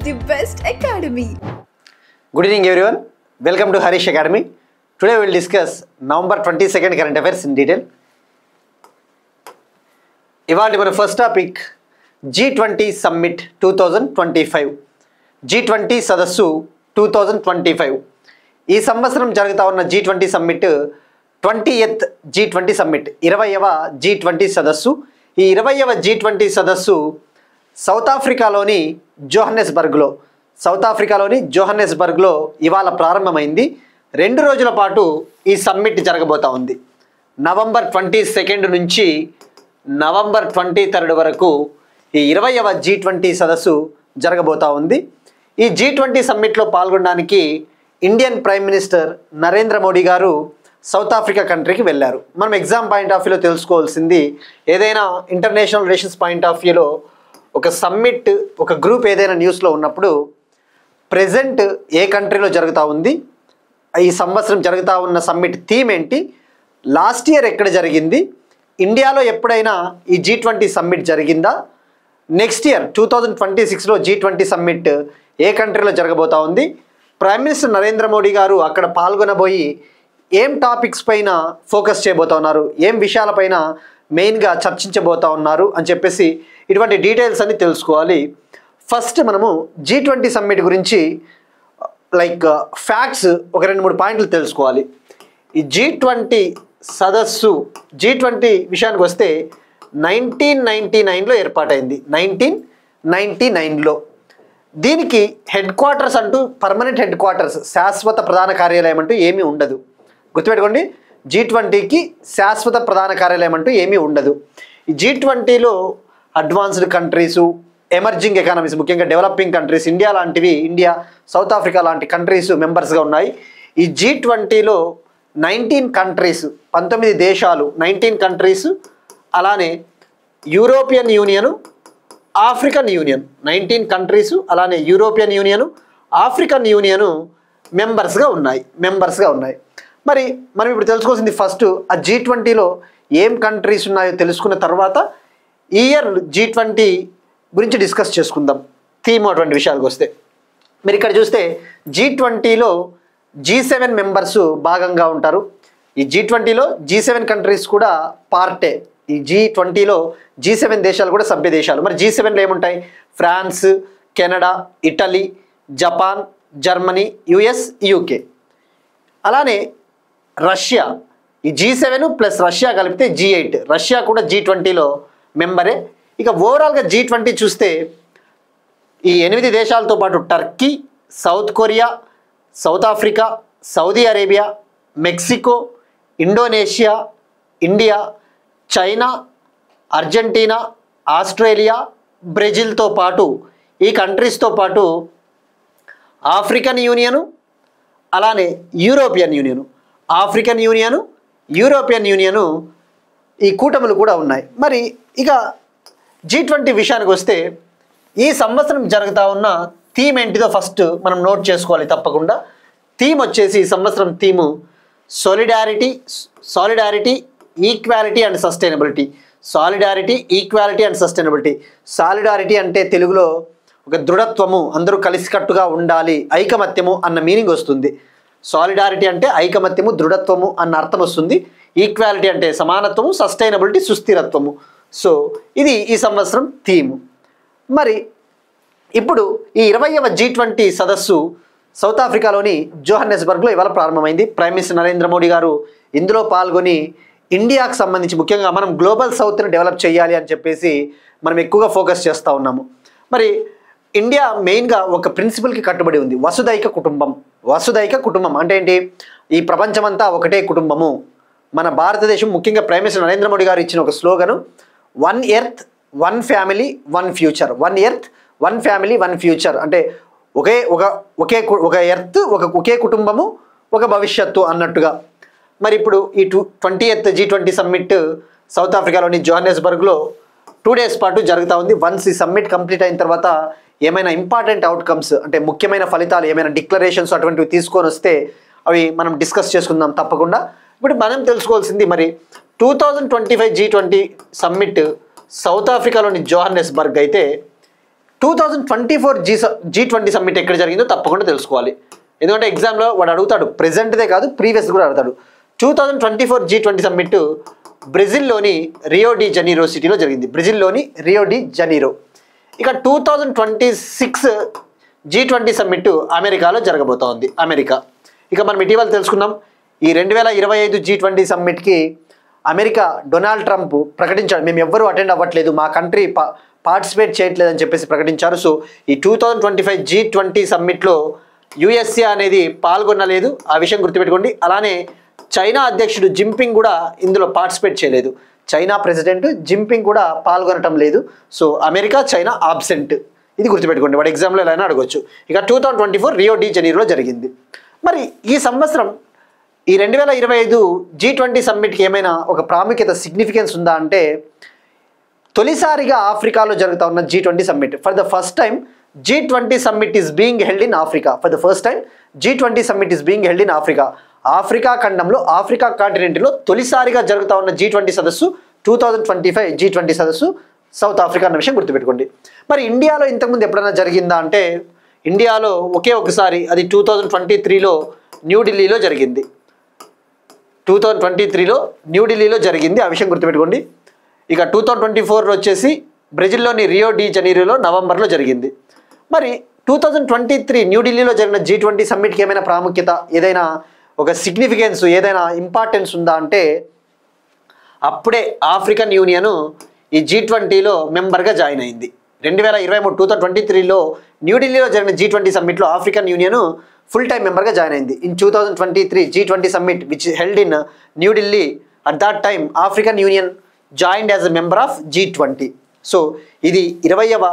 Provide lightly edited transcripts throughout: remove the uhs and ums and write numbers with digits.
the best academy. Good evening everyone. Welcome to Harish Academy. Today we will discuss November 22nd current affairs in detail. ఇవాళ మన first topic G20 summit 2025. G20 సదస్సు 2025. ఈ సంవత్సరం జరుగుతా ఉన్న G20 summit 20th G20 summit 20వ G20 సదస్సు. ఈ 20వ G20 సదస్సు సౌత్ ఆఫ్రికాలోని జోహన్నెస్బర్గ్లో ఇవాళ ప్రారంభమైంది. 2 రోజుల పాటు ఈ సమ్మిట్ జరగబోతా ఉంది. నవంబర్ 22 నుంచి నవంబర్ 23 వరకు ఈ 20వ G20 సదస్సు జరగబోతా ఉంది. ఈ G20 సమ్మిట్లో పాల్గొనడానికి Indian prime minister Narendra Modi గారు సౌత్ ఆఫ్రికా కంట్రీకి వెళ్ళారు. మనం ఎగ్జామ్ పాయింట్ ఆఫ్ వ్యూలో తెలుసుకోవాల్సింది, ఏదైనా ఇంటర్నేషనల్ రిలేషన్స్ పాయింట్ ఆఫ్ వ్యూలో ఒక సమ్మిట్, ఒక గ్రూప్ ఏదైనా న్యూస్లో ఉన్నప్పుడు ప్రెజెంట్ ఏ కంట్రీలో జరుగుతూ ఉంది, ఈ సంవత్సరం జరుగుతూ ఉన్న సమ్మిట్ థీమ్ ఏంటి, లాస్ట్ ఇయర్ ఎక్కడ జరిగింది, ఇండియాలో ఎప్పుడైనా ఈ G20 సమ్మిట్ జరిగిందా, నెక్స్ట్ ఇయర్ 2026లో G20 సమ్మిట్ ఏ కంట్రీలో జరగబోతా ఉంది, ప్రైమ్ మినిస్టర్ నరేంద్ర మోడీ గారు అక్కడ పాల్గొనబోయి ఏం టాపిక్స్ పైన ఫోకస్ చేయబోతా ఉన్నారు, ఏం విషయాలపైన మెయిన్గా చర్చించబోతా ఉన్నారు అని చెప్పేసి ఇటువంటి డీటెయిల్స్ అన్ని తెలుసుకోవాలి. ఫస్ట్ మనము G20 సమ్మిట్ గురించి ఫ్యాక్ట్స్ ఒక 2-3 పాయింట్లు తెలుసుకోవాలి. ఈ G20 సదస్సు G20 విషయానికి వస్తే 1999లో ఏర్పాటైంది. 1999లో దీనికి హెడ్ క్వార్టర్స్ అంటూ, పర్మనెంట్ హెడ్ క్వార్టర్స్, శాశ్వత ప్రధాన కార్యాలయం అంటూ ఏమీ ఉండదు. గుర్తుపెట్టుకోండి, G20కి శాశ్వత ప్రధాన కార్యాలయం అంటూ ఏమీ ఉండదు. ఈ G20లో అడ్వాన్స్డ్ కంట్రీసు, ఎమర్జింగ్ ఎకానమీస్, ముఖ్యంగా developing countries, India, south Africa లాంటి కంట్రీస్ మెంబర్స్గా ఉన్నాయి. ఈ G20లో 19 కంట్రీస్, 19 దేశాలు, 19 కంట్రీస్, అలానే European union, African union, 19 countries, అలానే యూరోపియన్ యూనియను, ఆఫ్రికన్ యూనియను మెంబర్స్గా ఉన్నాయి. మరి మనం ఇప్పుడు తెలుసుకోవాల్సింది, ఫస్ట్ ఆ G20లో ఏం కంట్రీస్ ఉన్నాయో తెలుసుకున్న తర్వాత ఈ ఇయర్ G20 గురించి డిస్కస్ చేసుకుందాం. థీమ్ అటువంటి విషయాలకు వస్తే, మీరు ఇక్కడ చూస్తే G20లో G7 మెంబర్స్ భాగంగా ఉంటారు. ఈ G20లో G7 కంట్రీస్ కూడా పార్టే. ఈ G20లో G7 దేశాలు కూడా సభ్య దేశాలు. మరి G7లో ఏముంటాయి? France, Canada, Italy, Japan, Germany, US, UK, అలానే రష్యా. ఈ G7 ప్లస్ రష్యా కలిపితే G8. రష్యా కూడా G20లో మెంబరే. ఇక ఓవరాల్గా G20 చూస్తే ఈ 8 దేశాలతో పాటు Turkey, South Korea, South Africa, Saudi Arabia, Mexico, Indonesia, India, China, Argentina, Australia, బ్రెజిల్తో పాటు, ఈ కంట్రీస్తో పాటు ఆఫ్రికన్ యూనియను, అలానే European union, African union, European union, ఈ కూటములు కూడా ఉన్నాయి. మరి ఇక G20 విషయానికి వస్తే ఈ సంవత్సరం జరుగుతూ ఉన్న థీమ్ ఏంటిదో ఫస్ట్ మనం నోట్ చేసుకోవాలి తప్పకుండా. థీమ్ వచ్చేసి, ఈ సంవత్సరం theme solidarity, equality and sustainability. Solidarity అంటే తెలుగులో ఒక దృఢత్వము, అందరూ కలిసికట్టుగా ఉండాలి, ఐకమత్యము అన్న మీనింగ్ వస్తుంది. సాలిడారిటీ అంటే ఐకమత్యము, దృఢత్వము అన్న అర్థం వస్తుంది. ఈక్వాలిటీ అంటే సమానత్వము, సస్టైనబిలిటీ సుస్థిరత్వము. సో ఇది ఈ సంవత్సరం థీము. మరి ఇప్పుడు ఈ 20వ G20 సదస్సు సౌత్ ఆఫ్రికాలోని జోహన్నెస్బర్గ్లో ఇవాళ ప్రారంభమైంది. ప్రైమ్ మినిస్టర్ నరేంద్ర మోడీ గారు ఇందులో పాల్గొని ఇండియాకు సంబంధించి, ముఖ్యంగా మనం గ్లోబల్ సౌత్ని డెవలప్ చేయాలి అని చెప్పేసి మనం ఎక్కువగా ఫోకస్ చేస్తూ ఉన్నాము. మరి ఇండియా మెయిన్గా ఒక ప్రిన్సిపల్కి కట్టుబడి ఉంది, వసుదైక కుటుంబం. అంటే ఏంటి? ఈ ప్రపంచమంతా ఒకటే కుటుంబము. మన భారతదేశం, ముఖ్యంగా ప్రైమ్ మినిస్టర్ నరేంద్ర మోడీ గారు ఇచ్చిన ఒక slogan, 1 earth 1 family 1 future. 1 earth 1 family 1 future అంటే ఒక ఎర్త్, ఒకే కుటుంబము, ఒక భవిష్యత్తు అన్నట్టుగా. మరి ఇప్పుడు ఈ 20th G20 సమ్మిట్ సౌత్ ఆఫ్రికాలోని జోహన్నెస్బర్గ్లో 2 days పాటు జరుగుతూ ఉంది. వన్స్ ఈ సమ్మిట్ కంప్లీట్ అయిన తర్వాత ఏమైనా ఇంపార్టెంట్ అవుట్కమ్స్, అంటే ముఖ్యమైన ఫలితాలు, ఏమైనా డిక్లరేషన్స్ అటువంటివి తీసుకొని వస్తే అవి మనం డిస్కస్ చేసుకుందాం తప్పకుండా. ఇప్పుడు మనం తెలుసుకోవాల్సింది, మరి 2025 G20 సమ్మిట్ సౌత్ ఆఫ్రికాలోని జోహన్నెస్బర్గ్ అయితే 2024 G20 సమ్మిట్ ఎక్కడ జరిగిందో తప్పకుండా తెలుసుకోవాలి. ఎందుకంటే ఎగ్జామ్లో వాడు అడుగుతాడు, ప్రెజెంట్దే కాదు ప్రీవియస్ కూడా అడుగుతాడు. 2024 G20 సమ్మిట్ బ్రెజిల్లోని రియో డి జనీరో సిటీలో జరిగింది. బ్రెజిల్లోని రియో డి జనీరో. ఇక 2026 G20 సమ్మిట్ అమెరికాలో జరగబోతోంది. అమెరికా. ఇక మనం ఇటీవల తెలుసుకున్నాం, ఈ 2025 G20 సమ్మిట్కి అమెరికా డొనాల్డ్ ట్రంప్ ప్రకటించాడు, మేము ఎవ్వరూ అటెండ్ అవ్వట్లేదు, మా కంట్రీ పార్టిసిపేట్ చేయట్లేదని చెప్పేసి ప్రకటించారు. సో ఈ 2025 G20 సమ్మిట్లో యుఎస్ఏ అనేది పాల్గొనలేదు, ఆ విషయం గుర్తుపెట్టుకోండి. అలానే చైనా అధ్యక్షుడు జిన్పింగ్ కూడా ఇందులో పార్టిసిపేట్ చేయలేదు. చైనా ప్రెసిడెంట్ జిన్పింగ్ కూడా పాల్గొనటం లేదు. So America, China absent. ఇది గుర్తుపెట్టుకోండి, వాడు ఎగ్జామ్లో ఎలా అయినా అడగొచ్చు. ఇక 2024 రియో డి జనీరోలో జరిగింది. మరి ఈ సంవత్సరం ఈ 2025 G20 సమ్మిట్కి ఏమైనా ఒక ప్రాముఖ్యత, సిగ్నిఫికెన్స్ ఉందా అంటే, తొలిసారిగా ఆఫ్రికాలో జరుగుతూ ఉన్న G20 summit. For the first time G20 summit is being held in Africa. For the first time G20 summit is being held in Africa. Africa ఖండంలో, ఆఫ్రికా కాంటినెంట్లో తొలిసారిగా జరుగుతూ ఉన్న G20 సదస్సు 2025 G20 సదస్సు సౌత్ ఆఫ్రికా అన్న విషయం గుర్తుపెట్టుకోండి. మరి ఇండియాలో ఇంతకుముందు ఎప్పుడైనా జరిగిందా అంటే, ఇండియాలో ఒకే ఒకసారి, అది 2023లో న్యూఢిల్లీలో జరిగింది. 2023లో న్యూఢిల్లీలో జరిగింది, ఆ విషయం గుర్తుపెట్టుకోండి. ఇక 2024లో వచ్చేసి బ్రెజిల్లోని రియో డి జనీరోలో నవంబర్లో జరిగింది. మరి 2023 న్యూఢిల్లీలో జరిగిన G20 సమ్మిట్కి ఏమైనా ప్రాముఖ్యత, ఏదైనా ఒక సిగ్నిఫికెన్స్, ఏదైనా ఇంపార్టెన్స్ ఉందా అంటే, అప్పుడే ఆఫ్రికన్ యూనియన్ ఈ G20లో మెంబర్గా జాయిన్ అయింది. 2023లో న్యూఢిల్లీలో జరిగిన G20 సమ్మిట్లో African union full time మెంబర్గా జాయిన్ అయింది. In 2023 G20 summit which held in New Delhi, at that time African union joined as a member of G20. So ఇది 20వ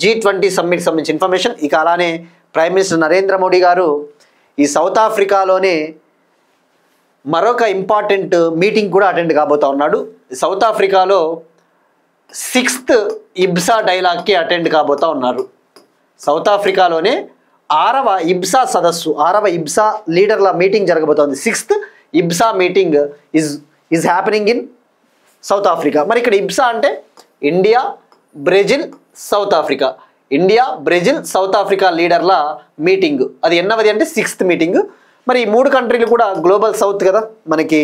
G20 సమ్మిట్కి సంబంధించిన ఇన్ఫర్మేషన్. ఇక అలానే ప్రైమ్ మినిస్టర్ నరేంద్ర మోడీ గారు ఈ సౌత్ ఆఫ్రికాలోనే మరొక ఇంపార్టెంట్ మీటింగ్ కూడా అటెండ్ కాబోతా ఉన్నాడు. సౌత్ ఆఫ్రికాలో 6th ఇబ్సా డైలాగ్కి అటెండ్ కాబోతా ఉన్నారు. సౌత్ ఆఫ్రికాలోనే 6వ ఇబ్సా సదస్సు, 6వ ఇబ్సా లీడర్ల మీటింగ్ జరగబోతోంది. 6th IBSA meeting is happening in South Africa. మరి ఇక్కడ ఇబ్సా అంటే India, Brazil, South Africa. India, Brazil, South Africa లీడర్ల మీటింగ్. అది ఎన్నవది అంటే 6th మీటింగ్. మరి ఈ 3 కంట్రీలు కూడా గ్లోబల్ సౌత్ కదా, మనకి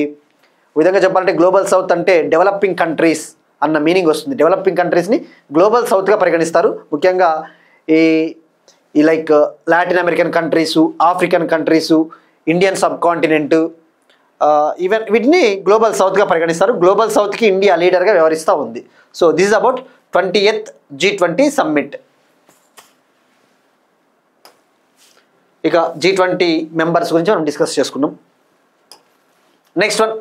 విధంగా చెప్పాలంటే గ్లోబల్ సౌత్ అంటే డెవలపింగ్ కంట్రీస్ అన్న మీనింగ్ వస్తుంది. డెవలపింగ్ కంట్రీస్ని గ్లోబల్ సౌత్గా పరిగణిస్తారు. ముఖ్యంగా ఈ like Latin American countries, African countries, Indian sub continent, even వీటిని గ్లోబల్ సౌత్గా పరిగణిస్తారు. గ్లోబల్ సౌత్కి ఇండియా లీడర్గా వ్యవహరిస్తూ ఉంది. So this is about 20th G20 summit. ఇక G20 మెంబర్స్ గురించి మనం డిస్కస్ చేసుకున్నాం. నెక్స్ట్ వన్,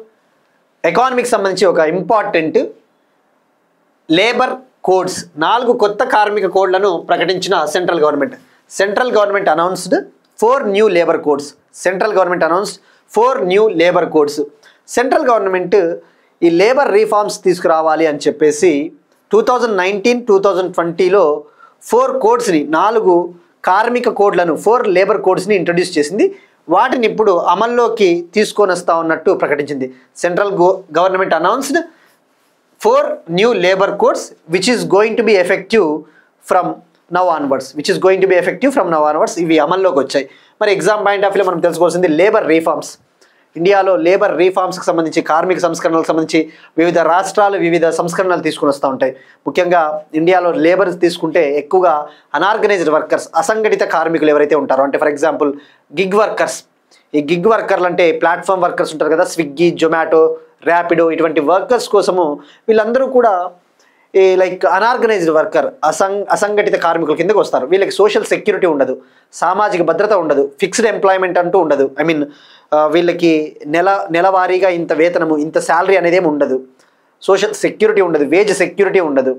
ఎకానమీకి సంబంధించి ఒక ఇంపార్టెంట్ లేబర్ కోడ్స్, 4 కొత్త కార్మిక కోడ్లను ప్రకటించిన central government. Central government announced 4 new labour codes. Central government announced 4 new labour codes. Central government ఈ లేబర్ రీఫార్మ్స్ తీసుకురావాలి అని చెప్పేసి 2019-2020లో 4 కోడ్స్ని, 4 కార్మిక కోడ్లను, 4 లేబర్ కోడ్స్ని ఇంట్రడ్యూస్ చేసింది. వాటిని ఇప్పుడు అమల్లోకి తీసుకొని వస్తా ఉన్నట్టు ప్రకటించింది. Central government announced 4 new labour codes which is going to be effective from now onwards. ఇవి అమల్లోకి వచ్చాయి. మరి ఎగ్జామ్ పాయింట్ ఆఫ్ వ్యూలో మనం తెలుసుకోవాల్సింది లేబర్ రీఫార్మ్స్. ఇండియాలో లేబర్ రీఫార్మ్స్కి సంబంధించి, కార్మిక సంస్కరణలకు సంబంధించి వివిధ రాష్ట్రాలు వివిధ సంస్కరణలు తీసుకుని వస్తూ ఉంటాయి. ముఖ్యంగా ఇండియాలో లేబర్ తీసుకుంటే ఎక్కువగా అనార్గనైజ్డ్ వర్కర్స్, అసంఘటిత కార్మికులు ఎవరైతే ఉంటారో, అంటే ఫర్ ఎగ్జాంపుల్ గిగ్ వర్కర్స్. ఈ గిగ్ వర్కర్లు అంటే ప్లాట్ఫామ్ వర్కర్స్ ఉంటారు కదా, స్విగ్గీ, జొమాటో, ర్యాపిడో, ఇటువంటి వర్కర్స్ కోసము వీళ్ళందరూ కూడా ఈ లైక్ అనార్గనైజ్డ్ వర్కర్, అసంఘటిత కార్మికుల కిందకు వస్తారు. వీళ్ళకి సోషల్ సెక్యూరిటీ ఉండదు, సామాజిక భద్రత ఉండదు, ఫిక్స్డ్ ఎంప్లాయ్మెంట్ అంటూ ఉండదు. ఐ మీన్ వీళ్ళకి నెలవారీగా ఇంత వేతనము, ఇంత శాలరీ అనేది ఏమి ఉండదు, సోషల్ సెక్యూరిటీ ఉండదు, వేజ్ సెక్యూరిటీ ఉండదు.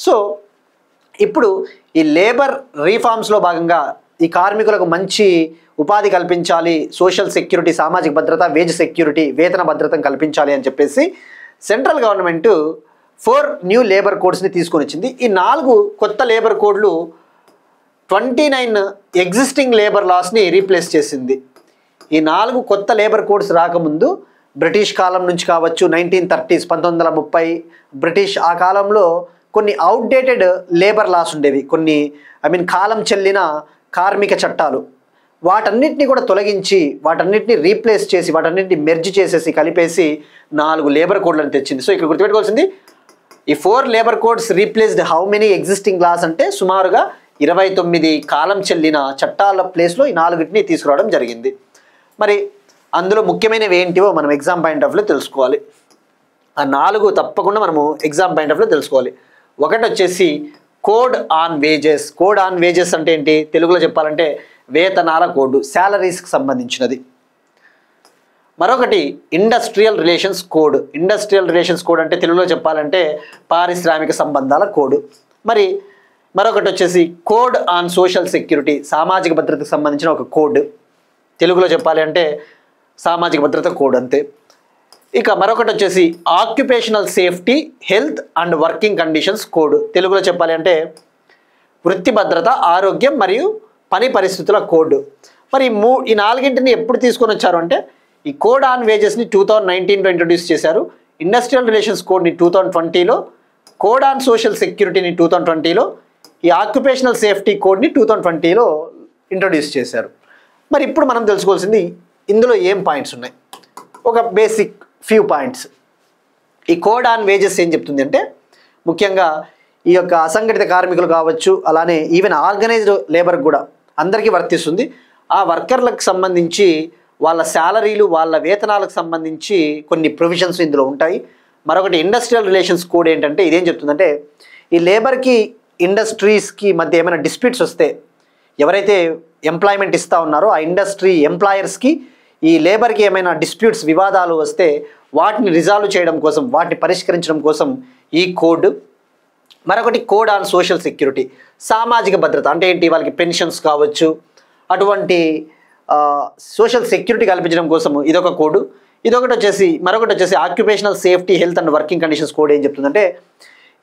సో ఇప్పుడు ఈ లేబర్ రీఫార్మ్స్లో భాగంగా ఈ కార్మికులకు మంచి ఉపాధి కల్పించాలి, సోషల్ సెక్యూరిటీ, సామాజిక భద్రత, వేజ్ సెక్యూరిటీ, వేతన భద్రతను కల్పించాలి అని చెప్పేసి సెంట్రల్ గవర్నమెంట్ 4 న్యూ లేబర్ కోడ్స్ని తీసుకొని వచ్చింది. ఈ 4 కొత్త లేబర్ కోడ్లు 29 ఎగ్జిస్టింగ్ లేబర్ లాస్ని రీప్లేస్ చేసింది. ఈ 4 కొత్త లేబర్ కోడ్స్ రాకముందు బ్రిటిష్ కాలం నుంచి కావచ్చు, 1930s 1930 బ్రిటిష్ ఆ కాలంలో కొన్ని అవుట్డేటెడ్ లేబర్ లాస్ ఉండేవి, కొన్ని కాలం చెల్లిన కార్మిక చట్టాలు, వాటన్నిటిని కూడా తొలగించి వాటన్నిటిని రీప్లేస్ చేసి వాటన్నిటిని మెర్జ్ చేసేసి కలిపేసి 4 లేబర్ కోడ్లను తెచ్చింది. సో ఇక్కడ గుర్తుపెట్టుకోవాల్సింది ఈ 4 labour codes replaced how many existing laws అంటే సుమారుగా 29 కాలం చెల్లిన చట్టాల ప్లేస్లో ఈ 4టిని తీసుకురావడం జరిగింది. మరి అందులో ముఖ్యమైనవి ఏంటివో మనం ఎగ్జామ్ పాయింట్ ఆఫ్ వ్యూలో తెలుసుకోవాలి. ఆ 4 తప్పకుండా మనము ఎగ్జామ్ పాయింట్ ఆఫ్ వ్యూలో తెలుసుకోవాలి. ఒకటి వచ్చేసి code on wages. Code on wages అంటే ఏంటి, తెలుగులో చెప్పాలంటే వేతనాల కోడ్, శాలరీస్కి సంబంధించినది. మరొకటి industrial relations code. Industrial relations code అంటే తెలుగులో చెప్పాలంటే పారిశ్రామిక సంబంధాల కోడ్. మరొకటి వచ్చేసి కోడ్ ఆన్ సోషల్ సెక్యూరిటీ, సామాజిక భద్రతకు సంబంధించిన ఒక కోడ్. తెలుగులో చెప్పాలి అంటే సామాజిక భద్రత కోడ్ అంతే. ఇక మరొకటి వచ్చేసి occupational safety, health and working conditions code. తెలుగులో చెప్పాలి అంటే వృత్తి భద్రత, ఆరోగ్యం మరియు పని పరిస్థితుల కోడ్. మరి ఈ 4టిని ఎప్పుడు తీసుకొని వచ్చారు అంటే ఈ కోడ్ ఆన్ వేజెస్ని 2019లో ఇంట్రొడ్యూస్ చేశారు, ఇండస్ట్రియల్ రిలేషన్స్ కోడ్ని 2020లో, కోడ్ ఆన్ సోషల్ సెక్యూరిటీని 2020లో, ఈ ఆక్యుపేషనల్ సేఫ్టీ కోడ్ని 2020లో ఇంట్రొడ్యూస్ చేశారు. మరి ఇప్పుడు మనం తెలుసుకోవాల్సింది ఇందులో ఏం పాయింట్స్ ఉన్నాయి. ఒక బేసిక్ ఫ్యూ పాయింట్స్. ఈ కోడ్ ఆన్ వేజెస్ ఏం చెప్తుంది అంటే ముఖ్యంగా ఈ యొక్క అసంఘటిత కార్మికులు కావచ్చు, అలానే ఈవెన్ ఆర్గనైజ్డ్ లేబర్ కూడా అందరికీ వర్తిస్తుంది. ఆ వర్కర్లకు సంబంధించి వాళ్ళ శాలరీలు, వాళ్ళ వేతనాలకు సంబంధించి కొన్ని ప్రొవిజన్స్ ఇందులో ఉంటాయి. మరొకటి ఇండస్ట్రియల్ రిలేషన్స్ కోడ్ ఏంటంటే ఇదేం చెప్తుందంటే ఈ లేబర్కి ఇండస్ట్రీస్కి మధ్య ఏమైనా డిస్ప్యూట్స్ వస్తే, ఎవరైతే ఎంప్లాయ్మెంట్ ఇస్తూ ఉన్నారో ఆ ఇండస్ట్రీ ఎంప్లాయర్స్కి ఈ లేబర్కి ఏమైనా డిస్ప్యూట్స్, వివాదాలు వస్తే వాటిని రిజాల్వ్ చేయడం కోసం, వాటిని పరిష్కరించడం కోసం ఈ కోడ్. మరొకటి కోడ్ ఆన్ సోషల్ సెక్యూరిటీ, సామాజిక భద్రత అంటే ఏంటి, వాళ్ళకి పెన్షన్స్ కావచ్చు, అటువంటి సోషల్ సెక్యూరిటీ కల్పించడం కోసం ఇదొక కోడ్. మరొకటి వచ్చేసి occupational safety, health and working conditions code ఏం చెప్తుందంటే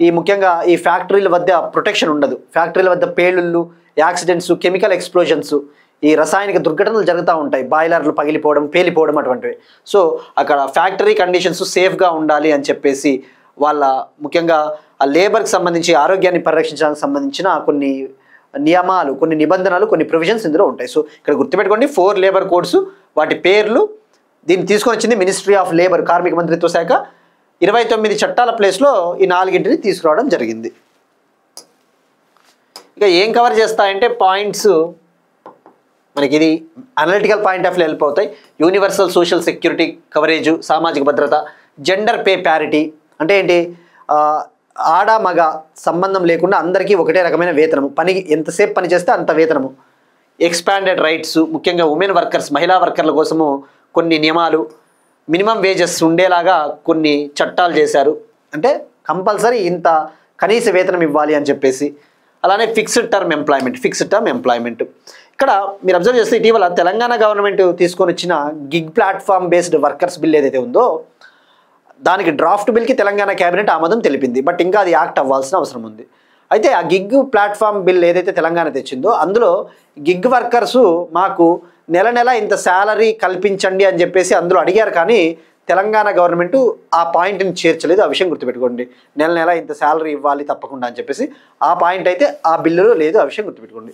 ఈ ముఖ్యంగా ఈ ఫ్యాక్టరీల వద్ద ప్రొటెక్షన్ ఉండదు, ఫ్యాక్టరీల వద్ద పేలుళ్ళు, యాక్సిడెంట్స్, కెమికల్ ఎక్స్ప్లోజన్స్, ఈ రసాయనిక దుర్ఘటనలు జరుగుతూ ఉంటాయి, బాయిలర్లు పగిలిపోవడం, పేలిపోవడం అటువంటివి. సో అక్కడ ఫ్యాక్టరీ కండిషన్స్ సేఫ్గా ఉండాలి అని చెప్పేసి వాళ్ళ ముఖ్యంగా ఆ లేబర్కి సంబంధించి ఆరోగ్యాన్ని పరిరక్షించడానికి సంబంధించిన కొన్ని నియమాలు, కొన్ని నిబంధనలు, కొన్ని ప్రొవిజన్స్ ఇందులో ఉంటాయి. సో ఇక్కడ గుర్తుపెట్టుకోండి 4 లేబర్ కోడ్స్, వాటి పేర్లు. దీన్ని తీసుకొని వచ్చింది మినిస్ట్రీ ఆఫ్ లేబర్, కార్మిక మంత్రిత్వ శాఖ. 29 చట్టాల ప్లేస్లో ఈ 4టిని తీసుకురావడం జరిగింది. ఇక ఏం కవర్ చేస్తాయంటే పాయింట్స్ మనకి ఇది analytical point of view help అవుతాయి. యూనివర్సల్ సోషల్ సెక్యూరిటీ కవరేజ్, సామాజిక భద్రత, జెండర్ పే ప్యారిటీ అంటే ఏంటి, ఆడ మగ సంబంధం లేకుండా అందరికీ ఒకటే రకమైన వేతనము, ఎంతసేపు పని చేస్తే అంత వేతనము. ఎక్స్పాండెడ్ రైట్స్, ముఖ్యంగా ఉమెన్ వర్కర్స్, మహిళా వర్కర్ల కోసము కొన్ని నియమాలు, మినిమం వేజెస్ ఉండేలాగా కొన్ని చట్టాలు చేశారు, అంటే కంపల్సరీ ఇంత కనీస వేతనం ఇవ్వాలి అని చెప్పేసి. అలానే ఫిక్స్డ్ టర్మ్ ఎంప్లాయ్మెంట్. ఇక్కడ మీరు అబ్జర్వ్ చేస్తే ఇటీవల తెలంగాణ గవర్నమెంట్ తీసుకొని వచ్చిన gig platform based workers bill ఏదైతే ఉందో దానికి డ్రాఫ్ట్ బిల్కి తెలంగాణ క్యాబినెట్ ఆమోదం తెలిపింది. బట్ ఇంకా అది యాక్ట్ అవ్వాల్సిన అవసరం ఉంది. అయితే ఆ గిగ్ ప్లాట్ఫామ్ బిల్ ఏదైతే తెలంగాణ తెచ్చిందో అందులో గిగ్ వర్కర్సు మాకు నెల ఇంత శాలరీ కల్పించండి అని చెప్పేసి అందులో అడిగారు, కానీ తెలంగాణ గవర్నమెంట్ ఆ పాయింట్ని చేర్చలేదు. ఆ విషయం గుర్తుపెట్టుకోండి. నెల ఇంత శాలరీ ఇవ్వాలి తప్పకుండా అని చెప్పేసి ఆ పాయింట్ అయితే ఆ బిల్లులో లేదు. ఆ విషయం గుర్తుపెట్టుకోండి.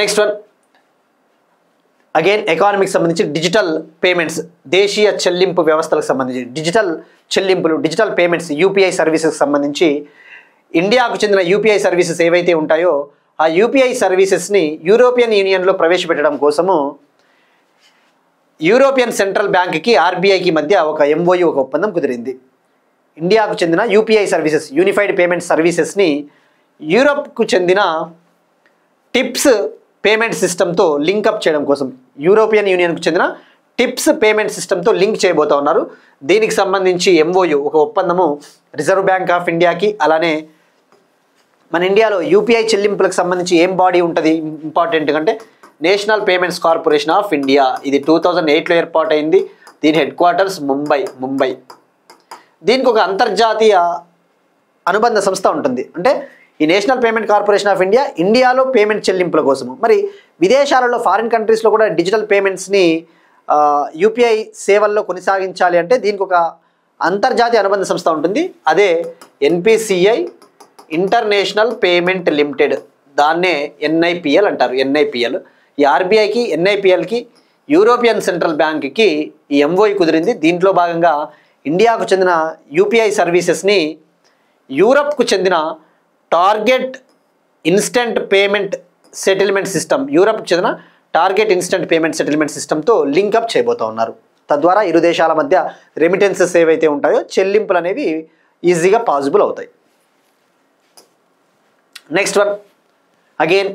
నెక్స్ట్ వన్ అగైన్ ఎకానమీకి సంబంధించి డిజిటల్ పేమెంట్స్, దేశీయ చెల్లింపు వ్యవస్థలకు సంబంధించి డిజిటల్ చెల్లింపులు, డిజిటల్ పేమెంట్స్, యూపీఐ సర్వీసెస్కి సంబంధించి ఇండియాకు చెందిన యూపీఐ సర్వీసెస్ ఏవైతే ఉంటాయో ఆ యూపీఐ సర్వీసెస్ని యూరోపియన్ యూనియన్లో ప్రవేశపెట్టడం కోసము యూరోపియన్ సెంట్రల్ బ్యాంక్కి ఆర్బీఐకి మధ్య ఒక ఎంఓయూ, ఒక ఒప్పందం కుదిరింది. ఇండియాకు చెందిన యూపీఐ సర్వీసెస్, యూనిఫైడ్ పేమెంట్ సర్వీసెస్ని యూరోప్కు చెందిన టిప్స్ పేమెంట్ సిస్టమ్తో లింకప్ చేయడం కోసం యూరోపియన్ యూనియన్కు చెందిన టిప్స్ పేమెంట్ సిస్టమ్తో లింక్ చేయబోతా ఉన్నారు. దీనికి సంబంధించి ఎంఓయూ, ఒక ఒప్పందము రిజర్వ్ బ్యాంక్ ఆఫ్ ఇండియాకి, అలానే మన ఇండియాలో యూపీఐ చెల్లింపులకు సంబంధించి ఏం బాడీ ఉంటుంది ఇంపార్టెంట్ అంటే national payments corporation of India. ఇది 2008లో ఏర్పాటైంది. దీని హెడ్ క్వార్టర్స్ ముంబై. దీనికి ఒక అంతర్జాతీయ అనుబంధ సంస్థ ఉంటుంది. అంటే ఈ national payment corporation of India ఇండియాలో పేమెంట్ చెల్లింపుల కోసము, మరి విదేశాలలో ఫారిన్ కంట్రీస్లో కూడా డిజిటల్ పేమెంట్స్ని యూపీఐ సేవల్లో కొనసాగించాలి అంటే దీనికి ఒక అంతర్జాతీయ అనుబంధ సంస్థ ఉంటుంది, అదే ఎన్పిసిఐ, ఇంటర్నేషనల్ పేమెంట్ లిమిటెడ్, దాన్నే ఎన్ఐపిఎల్ అంటారు. ఎన్ఐపిఎల్ ఈ ఆర్బీఐకి, ఎన్ఐపిఎల్కి, యూరోపియన్ సెంట్రల్ బ్యాంక్కి ఈ ఎంఓయు కుదిరింది. దీంట్లో భాగంగా ఇండియాకు చెందిన యూపీఐ సర్వీసెస్ని యూరప్కు చెందిన target instant payment settlement system, యూరప్కు చెందిన టార్గెట్ ఇన్స్టెంట్ పేమెంట్ సెటిల్మెంట్ సిస్టమ్తో లింకప్ చేయబోతూ ఉన్నారు. తద్వారా ఇరు దేశాల మధ్య రెమిటెన్సెస్ ఏవైతే ఉంటాయో చెల్లింపులు అనేవి ఈజీగా పాసిబుల్ అవుతాయి. నెక్స్ట్ వన్, అగైన్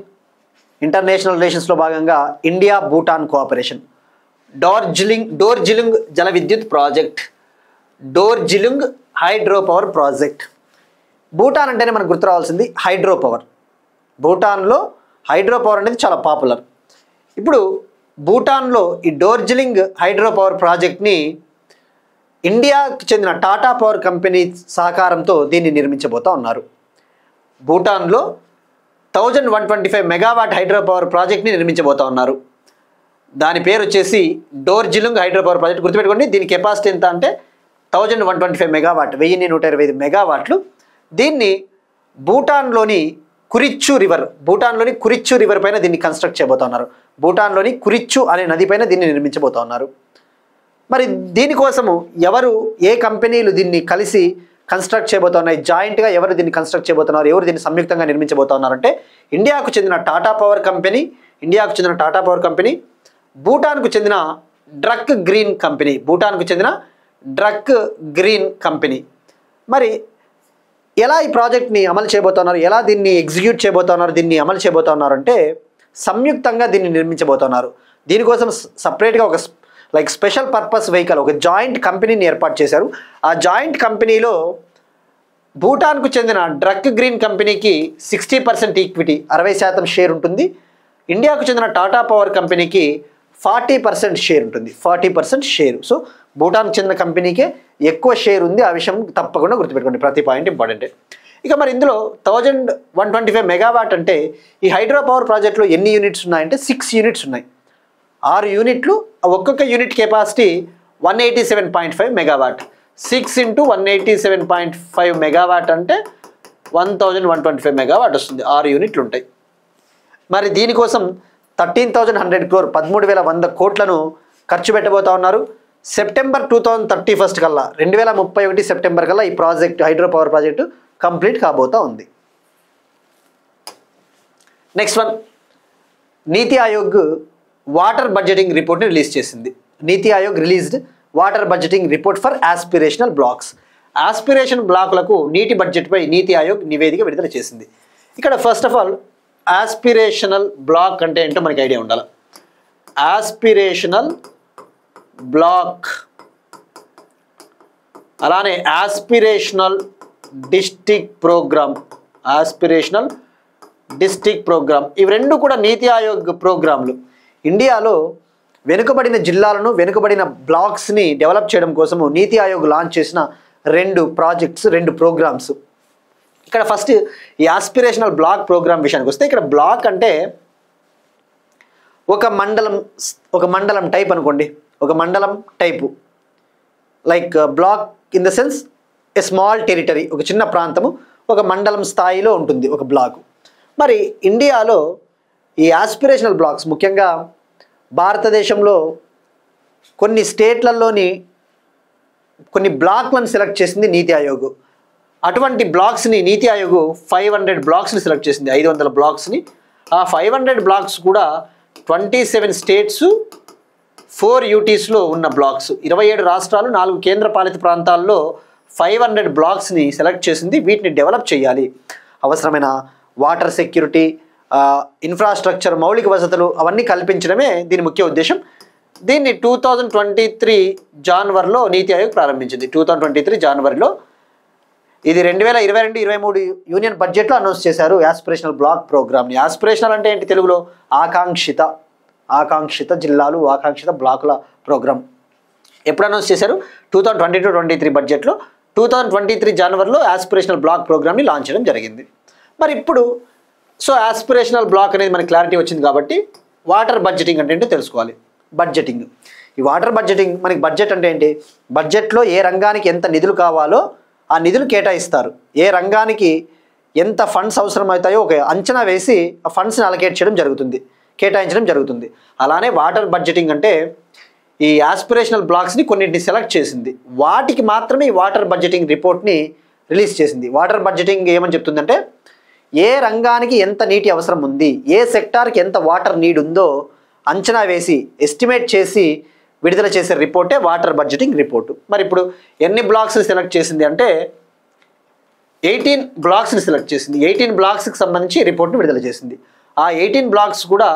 ఇంటర్నేషనల్ రిలేషన్స్లో భాగంగా ఇండియా భూటాన్ కోఆపరేషన్. డోర్జిలింగ్ జల విద్యుత్ project, Dorjilung hydro power project. Bhutan అంటేనే మనకు గుర్తు రావాల్సింది హైడ్రో పవర్. భూటాన్లో హైడ్రో పవర్ అనేది చాలా పాపులర్. ఇప్పుడు భూటాన్లో ఈ డోర్జిలింగ్ హైడ్రో పవర్ ప్రాజెక్ట్ని ఇండియాకి చెందిన టాటా పవర్ కంపెనీ సహకారంతో దీన్ని నిర్మించబోతూ ఉన్నారు. భూటాన్లో 1125 మెగావాట్ హైడ్రో పవర్ ప్రాజెక్ట్ని నిర్మించబోతూ ఉన్నారు. దాని పేరు వచ్చేసి డోర్జిలింగ్ హైడ్రో పవర్ ప్రాజెక్ట్. గుర్తుపెట్టుకోండి, దీని కెపాసిటీ ఎంత అంటే 1125 మెగావాట్, 1125 మెగావాట్లు. దీన్ని భూటాన్లోని కురిచ్చు రివర్ పైన దీన్ని కన్స్ట్రక్ట్ చేయబోతున్నారు. భూటాన్లోని కురిచ్చు అనే నది పైన దీన్ని నిర్మించబోతూ ఉన్నారు. మరి దీనికోసము ఏ కంపెనీలు దీన్ని కలిసి కన్స్ట్రక్ట్ చేయబోతున్నాయి, జాయింట్గా ఎవరు దీన్ని కన్స్ట్రక్ట్ చేయబోతున్నారు, ఎవరు దీన్ని సంయుక్తంగా నిర్మించబోతున్నారంటే ఇండియాకు చెందిన టాటా పవర్ కంపెనీ, భూటాన్కు చెందిన డ్రక్ గ్రీన్ కంపెనీ. మరి ఎలా ఈ ప్రాజెక్ట్ని అమలు చేయబోతున్నారు, ఎలా దీన్ని ఎగ్జిక్యూట్ చేయబోతున్నారు, దీన్ని అమలు చేయబోతున్నారు అంటే సంయుక్తంగా దీన్ని నిర్మించబోతున్నారు. దీనికోసం సపరేట్గా ఒక స్పెషల్ పర్పస్ వెహికల్, ఒక జాయింట్ కంపెనీని ఏర్పాటు చేశారు. ఆ జాయింట్ కంపెనీలో భూటాన్కు చెందిన డ్రక్ గ్రీన్ కంపెనీకి 60% ఈక్విటీ, 60% షేర్ ఉంటుంది. ఇండియాకు చెందిన టాటా పవర్ కంపెనీకి 40% షేర్ ఉంటుంది, 40% షేర్. సో భూటాన్కు చెందిన కంపెనీకే ఎక్కువ షేర్ ఉంది. ఆ విషయం తప్పకుండా గుర్తుపెట్టుకోండి, ప్రతి పాయింట్ ఇంపార్టెంటే. ఇక మరి ఇందులో 1125 మెగావాట్ అంటే ఈ హైడ్రో పవర్ ప్రాజెక్ట్లో ఎన్ని యూనిట్స్ ఉన్నాయంటే 6 యూనిట్స్ ఉన్నాయి. 6 యూనిట్లు, ఒక్కొక్క యూనిట్ కెపాసిటీ 187.5 మెగావాట్. 6 × 187.5 మెగావాట్ అంటే 1125 మెగావాట్ వస్తుంది. 6 యూనిట్లు ఉంటాయి. మరి దీనికోసం 13,100 crore 13,100 కోట్లను ఖర్చు పెట్టబోతా ఉన్నారు. సెప్టెంబర్ 2031 కల్లా, 2031 సెప్టెంబర్ కల్లా ఈ project, hydro power project complete కాబోతా ఉంది. Next one, Niti Aayog water budgeting రిపోర్ట్ని రిలీజ్ చేసింది. Niti Aayog released water budgeting report for aspirational blocks. Aspiration బ్లాకులకు నీటి బడ్జెట్పై నీతి ఆయోగ్ నివేదిక విడుదల చేసింది. ఇక్కడ first of all aspirational block అంటే ఏంటో మనకి ఐడియా ఉండాలి. ఆస్పిరేషనల్ బ్లాక్, అలానే ఆస్పిరేషనల్ డిస్ట్రిక్ట్ ప్రోగ్రామ్, ఇవి రెండు కూడా నీతి ఆయోగ్ ప్రోగ్రాంలు. ఇండియాలో వెనుకబడిన జిల్లాలను, వెనుకబడిన బ్లాక్స్ని డెవలప్ చేయడం కోసము నీతి ఆయోగ్ లాంచ్ చేసిన 2 ప్రాజెక్ట్స్, 2 ప్రోగ్రామ్స్. ఇక్కడ ఫస్ట్ ఈ ఆస్పిరేషనల్ బ్లాక్ ప్రోగ్రామ్ విషయానికి వస్తే, ఇక్కడ బ్లాక్ అంటే ఒక మండలం టైప్ అనుకోండి, ఒక మండలం type, like block in the sense a small territory, ఒక చిన్న ప్రాంతము, ఒక మండలం స్థాయిలో ఉంటుంది ఒక బ్లాకు. మరి ఇండియాలో ఈ ఆస్పిరేషనల్ బ్లాక్స్, ముఖ్యంగా భారతదేశంలో కొన్ని స్టేట్లలోని కొన్ని బ్లాక్లను సెలెక్ట్ చేసింది నీతి ఆయోగ్. అటువంటి బ్లాక్స్ని నీతి ఆయోగ్ 500 బ్లాక్స్ని సెలెక్ట్ చేసింది, 500 బ్లాక్స్ని. ఆ 500 బ్లాక్స్ కూడా 27 స్టేట్స్, 4 యూటీస్లో ఉన్న బ్లాక్స్, 27 రాష్ట్రాలు, 4 కేంద్రపాలిత ప్రాంతాల్లో 500 బ్లాక్స్ని సెలెక్ట్ చేసింది. వీటిని డెవలప్ చేయాలి, అవసరమైన వాటర్ సెక్యూరిటీ, ఇన్ఫ్రాస్ట్రక్చర్, మౌలిక వసతులు అవన్నీ కల్పించడమే దీని ముఖ్య ఉద్దేశం. దీన్ని 2023 జనవరిలో నీతి ఆయోగ్ ప్రారంభించింది. 2023 జనవరిలో. ఇది 2022-23 యూనియన్ బడ్జెట్లో అనౌన్స్ చేశారు ఆస్పిరేషనల్ బ్లాక్ ప్రోగ్రామ్ని. ఆస్పిరేషనల్ అంటే ఏంటి తెలుగులో? ఆకాంక్షిత జిల్లాలు, ఆకాంక్షిత బ్లాకుల ప్రోగ్రామ్. ఎప్పుడు అనౌన్స్ చేశారు? 2022-23 బడ్జెట్లో 2023 జనవరిలో ఆస్పిరేషనల్ బ్లాక్ ప్రోగ్రామ్ని లాంచ్ చేయడం జరిగింది. మరి ఇప్పుడు సో ఆస్పిరేషనల్ బ్లాక్ అనేది మనకి క్లారిటీ వచ్చింది కాబట్టి వాటర్ బడ్జెటింగ్ అంటే ఏంటో తెలుసుకోవాలి. బడ్జెటింగ్ ఈ వాటర్ బడ్జెటింగ్, మనకి బడ్జెట్ అంటే ఏంటి? బడ్జెట్లో ఏ రంగానికి ఎంత నిధులు కావాలో ఆ నిధులు కేటాయిస్తారు. ఏ రంగానికి ఎంత ఫండ్స్ అవసరమవుతాయో ఒక అంచనా వేసి ఆ ఫండ్స్ని అలకేట్ చేయడం జరుగుతుంది, కేటాయించడం జరుగుతుంది. అలానే వాటర్ బడ్జెటింగ్ అంటే ఈ ఆస్పిరేషనల్ బ్లాక్స్ని కొన్నింటిని సెలెక్ట్ చేసింది, వాటికి మాత్రమే ఈ వాటర్ బడ్జెటింగ్ రిపోర్ట్ని రిలీజ్ చేసింది. వాటర్ బడ్జెటింగ్ ఏమని చెప్తుందంటే ఏ రంగానికి ఎంత నీటి అవసరం ఉంది, ఏ సెక్టార్కి ఎంత వాటర్ నీడ్ ఉందో అంచనా వేసి ఎస్టిమేట్ చేసి విడుదల చేసే రిపోర్టే వాటర్ బడ్జెటింగ్ రిపోర్టు. మరి ఇప్పుడు ఎన్ని బ్లాక్స్ని సెలెక్ట్ చేసింది అంటే 18 బ్లాక్స్ని సెలెక్ట్ చేసింది. 18 బ్లాక్స్కి సంబంధించి రిపోర్ట్ని విడుదల చేసింది. ఆ 18 బ్లాక్స్ కూడా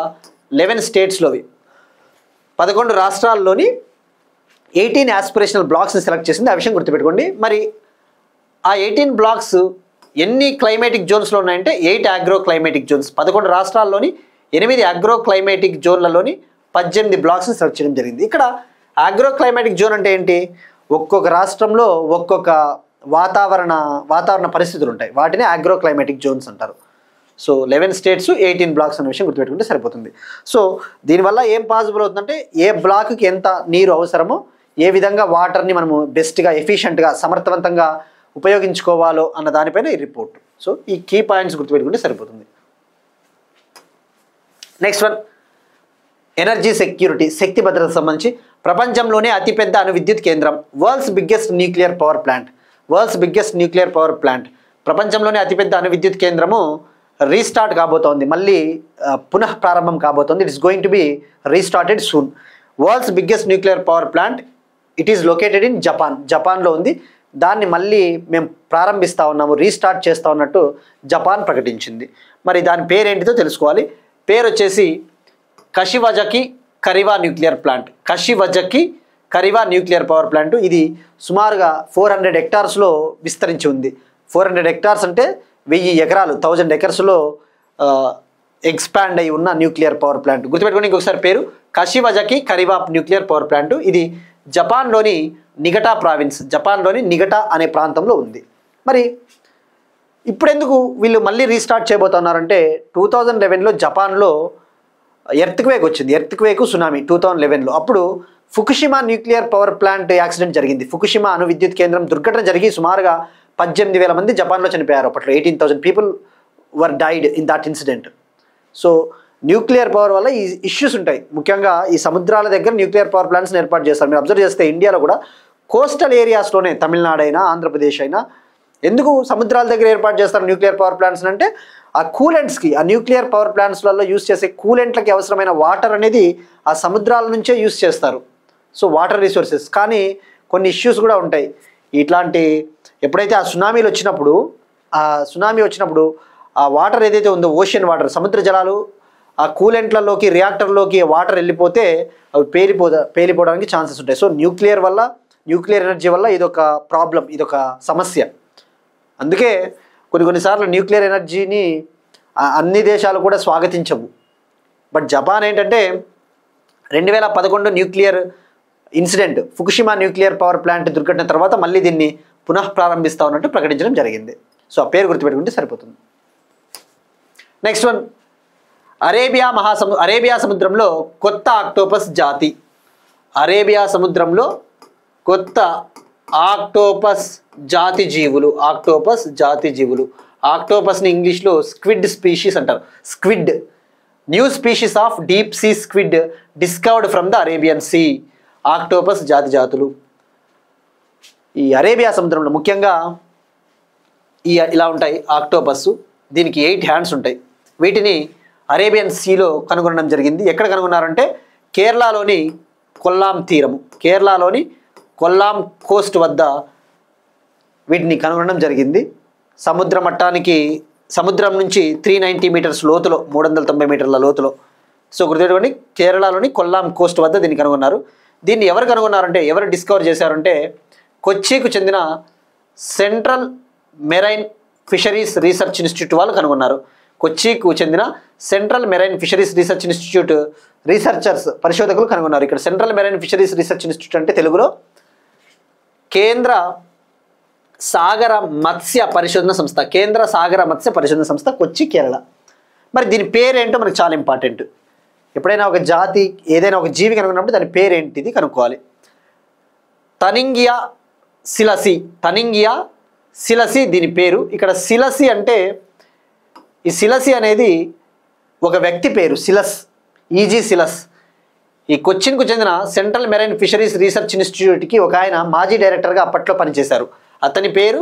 11 స్టేట్స్లోవి, 11 రాష్ట్రాల్లోని 18 ఆస్పిరేషనల్ బ్లాక్స్ని సెలెక్ట్ చేసింది. ఆ విషయం గుర్తుపెట్టుకోండి. మరి ఆ 18 బ్లాక్స్ ఎన్ని క్లైమేటిక్ జోన్స్లో ఉన్నాయంటే 8 అగ్రో క్లైమేటిక్ జోన్స్. 11 రాష్ట్రాల్లోని 8 అగ్రో క్లైమేటిక్ జోన్లలోని 18 బ్లాక్స్ని సెలెక్ట్ చేయడం జరిగింది. ఇక్కడ అగ్రో క్లైమేటిక్ జోన్ అంటే ఏంటి? ఒక్కొక్క రాష్ట్రంలో ఒక్కొక్క వాతావరణ పరిస్థితులు ఉంటాయి, వాటిని అగ్రో క్లైమేటిక్ జోన్స్ అంటారు. సో 11 స్టేట్స్ 18 బ్లాక్స్ అనే విషయం గుర్తుపెట్టుకుంటే సరిపోతుంది. సో దీనివల్ల ఏం పాసిబుల్ అవుతుందంటే ఏ బ్లాక్కి ఎంత నీరు అవసరమో, ఏ విధంగా వాటర్ని మనము బెస్ట్గా ఎఫిషియెంట్గా సమర్థవంతంగా ఉపయోగించుకోవాలో అన్న దానిపైన ఈ రిపోర్ట్. సో ఈ కీ పాయింట్స్ గుర్తుపెట్టుకుంటే సరిపోతుంది. నెక్స్ట్ వన్, ఎనర్జీ సెక్యూరిటీ, శక్తి భద్రతకు సంబంధించి ప్రపంచంలోనే అతిపెద్ద అణు విద్యుత్ కేంద్రం, world's biggest nuclear power plant. World's biggest nuclear power plant, ప్రపంచంలోనే అతిపెద్ద అణు విద్యుత్ కేంద్రము రీస్టార్ట్ కాబోతోంది, మళ్ళీ పునః ప్రారంభం కాబోతోంది. It is going to be restarted soon. World's biggest nuclear power plant, it is located in Japan. జపాన్లో ఉంది. దాన్ని మళ్ళీ మేము ప్రారంభిస్తూ ఉన్నాము, రీస్టార్ట్ చేస్తూ ఉన్నట్టు జపాన్ ప్రకటించింది. మరి దాని పేరేంటిదో తెలుసుకోవాలి. పేరు వచ్చేసి Kashiwazaki Kariwa nuclear plant. Kashiwazaki Kariwa nuclear power plant. ఇది సుమారుగా 400 హెక్టార్స్లో విస్తరించి ఉంది. 400 హెక్టార్స్ అంటే 1000 ఎకరాలు, 1000 ఎకర్స్లో ఎక్స్పాండ్ అయి ఉన్న న్యూక్లియర్ పవర్ ప్లాంట్. గుర్తుపెట్టుకోండి ఇంకొకసారి పేరు, కషివజకి కరివా న్యూక్లియర్ పవర్ ప్లాంట్. ఇది జపాన్లోని నిగటా ప్రావిన్స్, జపాన్లోని నిగటా అనే ప్రాంతంలో ఉంది. మరి ఇప్పుడెందుకు వీళ్ళు మళ్ళీ రీస్టార్ట్ చేయబోతున్నారంటే 2011లో జపాన్లో ఎర్త్క్వేక్ వచ్చింది. ఎర్త్క్వేక్, సునామీ 2011లో. అప్పుడు Fukushima nuclear power plant accident జరిగింది. ఫుకుషిమా అణు విద్యుత్ కేంద్రం దుర్ఘటన జరిగి సుమారుగా 18,000 మంది జపాన్లో చనిపోయారు. అప్పట్లో 18,000 people were died in that incident. So nuclear power వల్ల ఈ ఇష్యూస్ ఉంటాయి. ముఖ్యంగా ఈ సముద్రాల దగ్గర న్యూక్లియర్ పవర్ ప్లాంట్స్ని ఏర్పాటు చేస్తారు. మీరు అబ్జర్వ్ చేస్తే ఇండియాలో కూడా కోస్టల్ ఏరియాస్లోనే, తమిళనాడు అయినా ఆంధ్రప్రదేశ్ అయినా, ఎందుకు సముద్రాల దగ్గర ఏర్పాటు చేస్తారు న్యూక్లియర్ పవర్ ప్లాంట్స్ అంటే ఆ కూలెంట్స్కి, ఆ న్యూక్లియర్ పవర్ ప్లాంట్స్లలో యూస్ చేసే కూలెంట్లకి అవసరమైన వాటర్ అనేది ఆ సముద్రాల నుంచే యూస్ చేస్తారు. So water resources. కానీ కొన్ని ఇష్యూస్ కూడా ఉంటాయి. ఇట్లాంటి ఎప్పుడైతే ఆ సునామీ వచ్చినప్పుడు ఆ వాటర్ ఏదైతే ఉందో, ఓషన్ వాటర్, సముద్ర జలాలు ఆ కూలెంట్లలోకి, రియాక్టర్లోకి వాటర్ వెళ్ళిపోతే అవి పేలిపోవడానికి ఛాన్సెస్ ఉంటాయి. సో న్యూక్లియర్ ఎనర్జీ వల్ల ఇదొక ప్రాబ్లం, ఇదొక సమస్య. అందుకే కొన్నిసార్లు న్యూక్లియర్ ఎనర్జీని అన్ని దేశాలు కూడా స్వాగతించవు. బట్ జపాన్ ఏంటంటే 2011 nuclear incident, Fukushima nuclear power plant దుర్ఘటన తర్వాత మళ్ళీ దీన్ని పునః ప్రారంభిస్తా ఉన్నట్టు ప్రకటించడం జరిగింది. సో ఆ పేరు గుర్తుపెట్టుకుంటే సరిపోతుంది. నెక్స్ట్ వన్, అరేబియా సముద్రంలో కొత్త ఆక్టోపస్ జాతి. అరేబియా సముద్రంలో కొత్త ఆక్టోపస్ జాతి జీవులు. ఆక్టోపస్ని ఇంగ్లీష్లో స్క్విడ్ స్పీషీస్ అంటారు. Squid, new species of deep sea squid discovered from the Arabian sea. Octopus జాతులు ఈ అరేబియా సముద్రంలో ముఖ్యంగా ఇలా ఉంటాయి ఆక్టోపస్. దీనికి 8 హ్యాండ్స్ ఉంటాయి. వీటిని అరేబియన్ సీలో కనుగొనడం జరిగింది. ఎక్కడ కనుగొన్నారంటే కేరళలోని కొల్లాం తీరము, కేరళలోని కొల్లాం కోస్ట్ వద్ద వీటిని కనుగొనడం జరిగింది. సముద్రం నుంచి 390 మీటర్స్ లోతులో, 390 మీటర్ల లోతులో. సో గుర్తుపెట్టుకోండి, కేరళలోని కొల్లాం కోస్ట్ వద్ద దీన్ని కనుగొన్నారు. దీన్ని ఎవరు కనుగొన్నారంటే, ఎవరు డిస్కవర్ చేశారంటే కొచ్చికు చెందిన central marine fisheries research institute వాళ్ళు కనుగొన్నారు. కొచ్చికు చెందిన central marine fisheries research institute పరిశోధకులు కనుగొన్నారు. ఇక్కడ central marine fisheries research institute అంటే తెలుగులో కేంద్ర సాగర మత్స్య పరిశోధన సంస్థ, కొచ్చి, కేరళ. మరి దీని పేరేంటో మనకు చాలా ఇంపార్టెంట్. ఎప్పుడైనా ఒక జాతి ఏదైనా ఒక జీవి కనుక్కున్నప్పుడు దాని పేరు ఏంటిది కనుక్కోవాలి. తనింగియా సిలసి, తనింగియా సిలసి దీని పేరు. ఇక్కడ సిలసి అంటే ఈ సిలసి అనేది ఒక వ్యక్తి పేరు. సిలస్, ఈజీ సిలస్. ఈ కొచ్చిన్కు చెందిన సెంట్రల్ మెరైన్ ఫిషరీస్ రీసెర్చ్ ఇన్స్టిట్యూట్కి ఒక ఆయన మాజీ డైరెక్టర్గా అప్పట్లో పనిచేశారు. అతని పేరు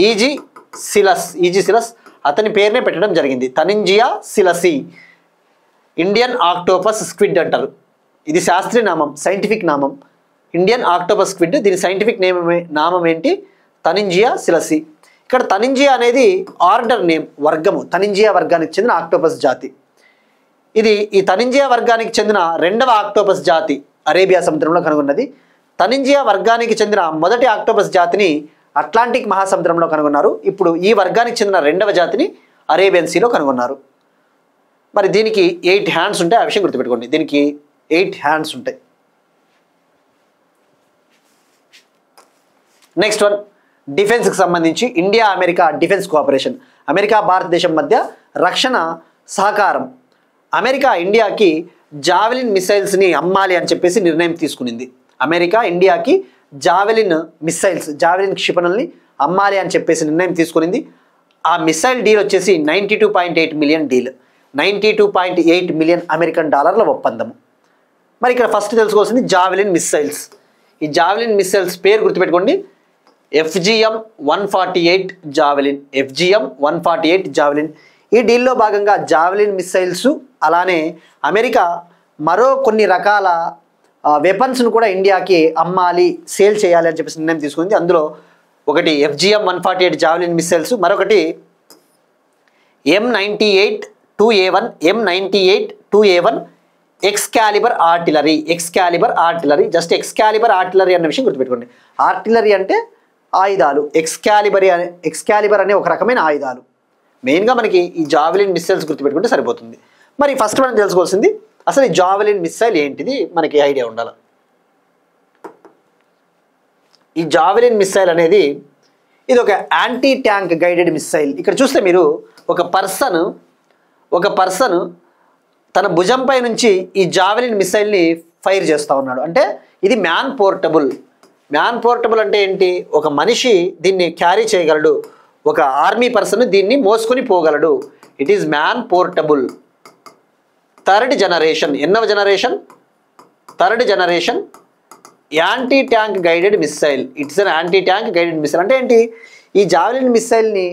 ఈజీ సిలస్. ఈజీ సిలస్ అతని పేరునే పెట్టడం జరిగింది, తనింజియా సిలసి. ఇండియన్ ఆక్టోపస్ స్క్విడ్ అంటారు. ఇది శాస్త్రీయ నామం, సైంటిఫిక్ నామం. ఇండియన్ ఆక్టోపస్ స్క్విడ్, దీని సైంటిఫిక్ నామం ఏంటి? తనింజియా సిలసి. ఇక్కడ తనింజియా అనేది ఆర్డర్ నేమ్, వర్గము. తనింజియా వర్గానికి చెందిన ఆక్టోపస్ జాతి ఇది. ఈ తనింజియా వర్గానికి చెందిన రెండవ ఆక్టోపస్ జాతి అరేబియా సముద్రంలో కనుగొన్నది. తనింజియా వర్గానికి చెందిన మొదటి ఆక్టోపస్ జాతిని అట్లాంటిక్ మహాసముద్రంలో కనుగొన్నారు. ఇప్పుడు ఈ వర్గానికి చెందిన రెండవ జాతిని అరేబియన్ సీలో కనుగొన్నారు. మరి దీనికి 8 హ్యాండ్స్ ఉంటాయి. ఆ విషయం గుర్తుపెట్టుకోండి, దీనికి 8 హ్యాండ్స్ ఉంటాయి. నెక్స్ట్ వన్, డిఫెన్స్కి సంబంధించి India America defence cooperation. America భారతదేశం మధ్య రక్షణ సహకారం. అమెరికా ఇండియాకి జావెలిన్ మిసైల్స్ని అమ్మాలి అని చెప్పేసి నిర్ణయం తీసుకునింది. అమెరికా ఇండియాకి జావెలిన్ మిసైల్స్, జావెలిన్ క్షిపణుల్ని అమ్మాలి అని చెప్పేసి నిర్ణయం తీసుకునింది. ఆ మిసైల్ డీల్ వచ్చేసి 92.8 మిలియన్ డీల్, 92.8 మిలియన్ అమెరికన్ డాలర్ల ఒప్పందము. మరి ఇక్కడ ఫస్ట్ తెలుసుకోవాల్సింది జావెలిన్ మిసైల్స్. ఈ జావెలిన్ మిసైల్స్ పేరు గుర్తుపెట్టుకోండి, FGM-148 జావెలిన్. FGM-148 javelin. ఈ డీల్లో భాగంగా జావెలిన్ మిసైల్స్ అలానే అమెరికా మరో కొన్ని రకాల వెపన్స్ను కూడా ఇండియాకి అమ్మాలి, సేల్ చేయాలి అని చెప్పేసి నిర్ణయం తీసుకుంది. అందులో ఒకటి FGM-148 జావెలిన్ మిసైల్స్, మరొకటి M98-2A1, M98-2A1 ఎక్స్కాలిబర్ artillery. ఎక్స్కాలిబర్ artillery, just ఎక్స్కాలిబర్ artillery అన్న విషయం గుర్తుపెట్టుకోండి. ఆర్టిలరీ అంటే ఆయుధాలు, ఎక్స్కాలిబర్ అనే ఒక రకమైన ఆయుధాలు. మెయిన్గా మనకి ఈ జావెలిన్ మిసైల్స్ గుర్తుపెట్టుకుంటే సరిపోతుంది. మరి ఫస్ట్ మనం తెలుసుకోవాల్సింది అసలు ఈ జావెలిన్ మిసైల్ ఏంటిది మనకి ఐడియా ఉండాలి. ఈ జావెలిన్ మిసైల్ అనేది ఇది ఒక యాంటీ ట్యాంక్ గైడెడ్ మిసైల్. ఇక్కడ చూస్తే మీరు ఒక పర్సన్ తన భుజంపై నుంచి ఈ జావెలిన్ మిసైల్ని ఫైర్ చేస్తూ ఉన్నాడు. అంటే ఇది మ్యాన్ పోర్టబుల్. మ్యాన్ పోర్టబుల్ అంటే ఏంటి? ఒక మనిషి దీన్ని క్యారీ చేయగలడు, ఒక ఆర్మీ పర్సన్ దీన్ని మోసుకొని పోగలడు. It is man portable. Third generation, ఎన్నవ generation? Third generation anti tank guided missile. It's an anti tank guided missile. అంటే ఏంటి? ఈ జావెలిన్ మిసైల్ని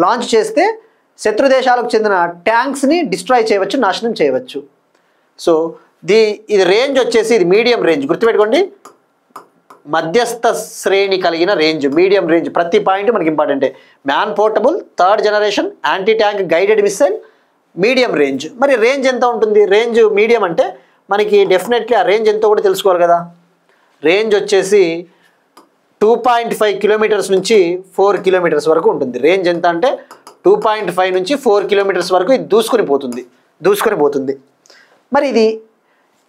లాంచ్ చేస్తే శత్రు దేశాలకు చెందిన ట్యాంక్స్ని డిస్ట్రాయ్ చేయవచ్చు, నాశనం చేయవచ్చు. సో ఇది రేంజ్ వచ్చేసి ఇది మీడియం రేంజ్. గుర్తుపెట్టుకోండి, మధ్యస్థ శ్రేణి కలిగిన రేంజ్, మీడియం రేంజ్. ప్రతి పాయింట్ మనకి ఇంపార్టెంటే. Man portable, third generation, anti tank guided missile, medium range. మరి రేంజ్ ఎంత ఉంటుంది? రేంజ్ మీడియం అంటే మనకి డెఫినెట్లీ ఆ రేంజ్ ఎంతో కూడా తెలుసుకోవాలి కదా. రేంజ్ వచ్చేసి 2.5 కిలోమీటర్స్ నుంచి 4 కిలోమీటర్స్ వరకు ఉంటుంది. రేంజ్ ఎంత అంటే 2.5 నుంచి 4 కిలోమీటర్స్ వరకు ఇది దూసుకొని పోతుంది. మరి ఇది